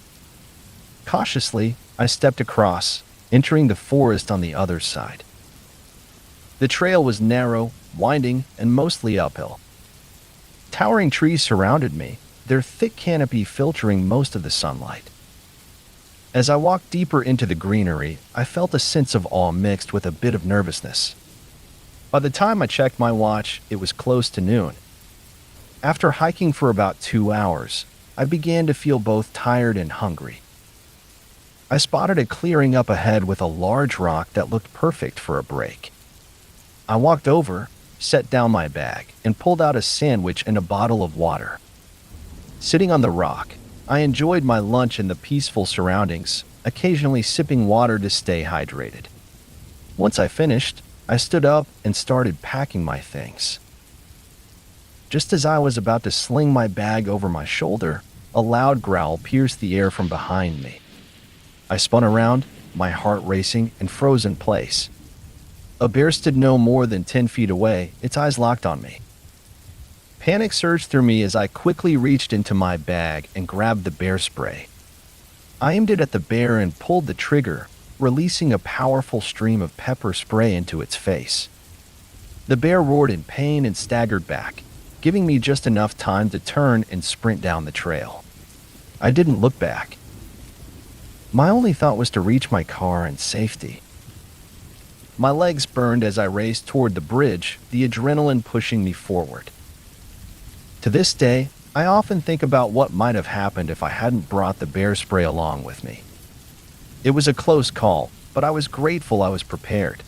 Cautiously, I stepped across, entering the forest on the other side. The trail was narrow, winding, and mostly uphill. Towering trees surrounded me, their thick canopy filtering most of the sunlight. As I walked deeper into the greenery, I felt a sense of awe mixed with a bit of nervousness. By the time I checked my watch, it was close to noon. After hiking for about 2 hours, I began to feel both tired and hungry. I spotted a clearing up ahead with a large rock that looked perfect for a break. I walked over, set down my bag, and pulled out a sandwich and a bottle of water. Sitting on the rock, I enjoyed my lunch in the peaceful surroundings, occasionally sipping water to stay hydrated. Once I finished, I stood up and started packing my things. Just as I was about to sling my bag over my shoulder, a loud growl pierced the air from behind me. I spun around, my heart racing, and froze in place. A bear stood no more than 10 feet away, its eyes locked on me. Panic surged through me as I quickly reached into my bag and grabbed the bear spray. I aimed it at the bear and pulled the trigger, releasing a powerful stream of pepper spray into its face. The bear roared in pain and staggered back, giving me just enough time to turn and sprint down the trail. I didn't look back. My only thought was to reach my car in safety. My legs burned as I raced toward the bridge, the adrenaline pushing me forward. To this day, I often think about what might have happened if I hadn't brought the bear spray along with me. It was a close call, but I was grateful I was prepared.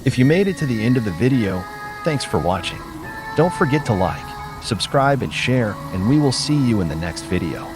If you made it to the end of the video, thanks for watching. Don't forget to like, subscribe, and share, and we will see you in the next video.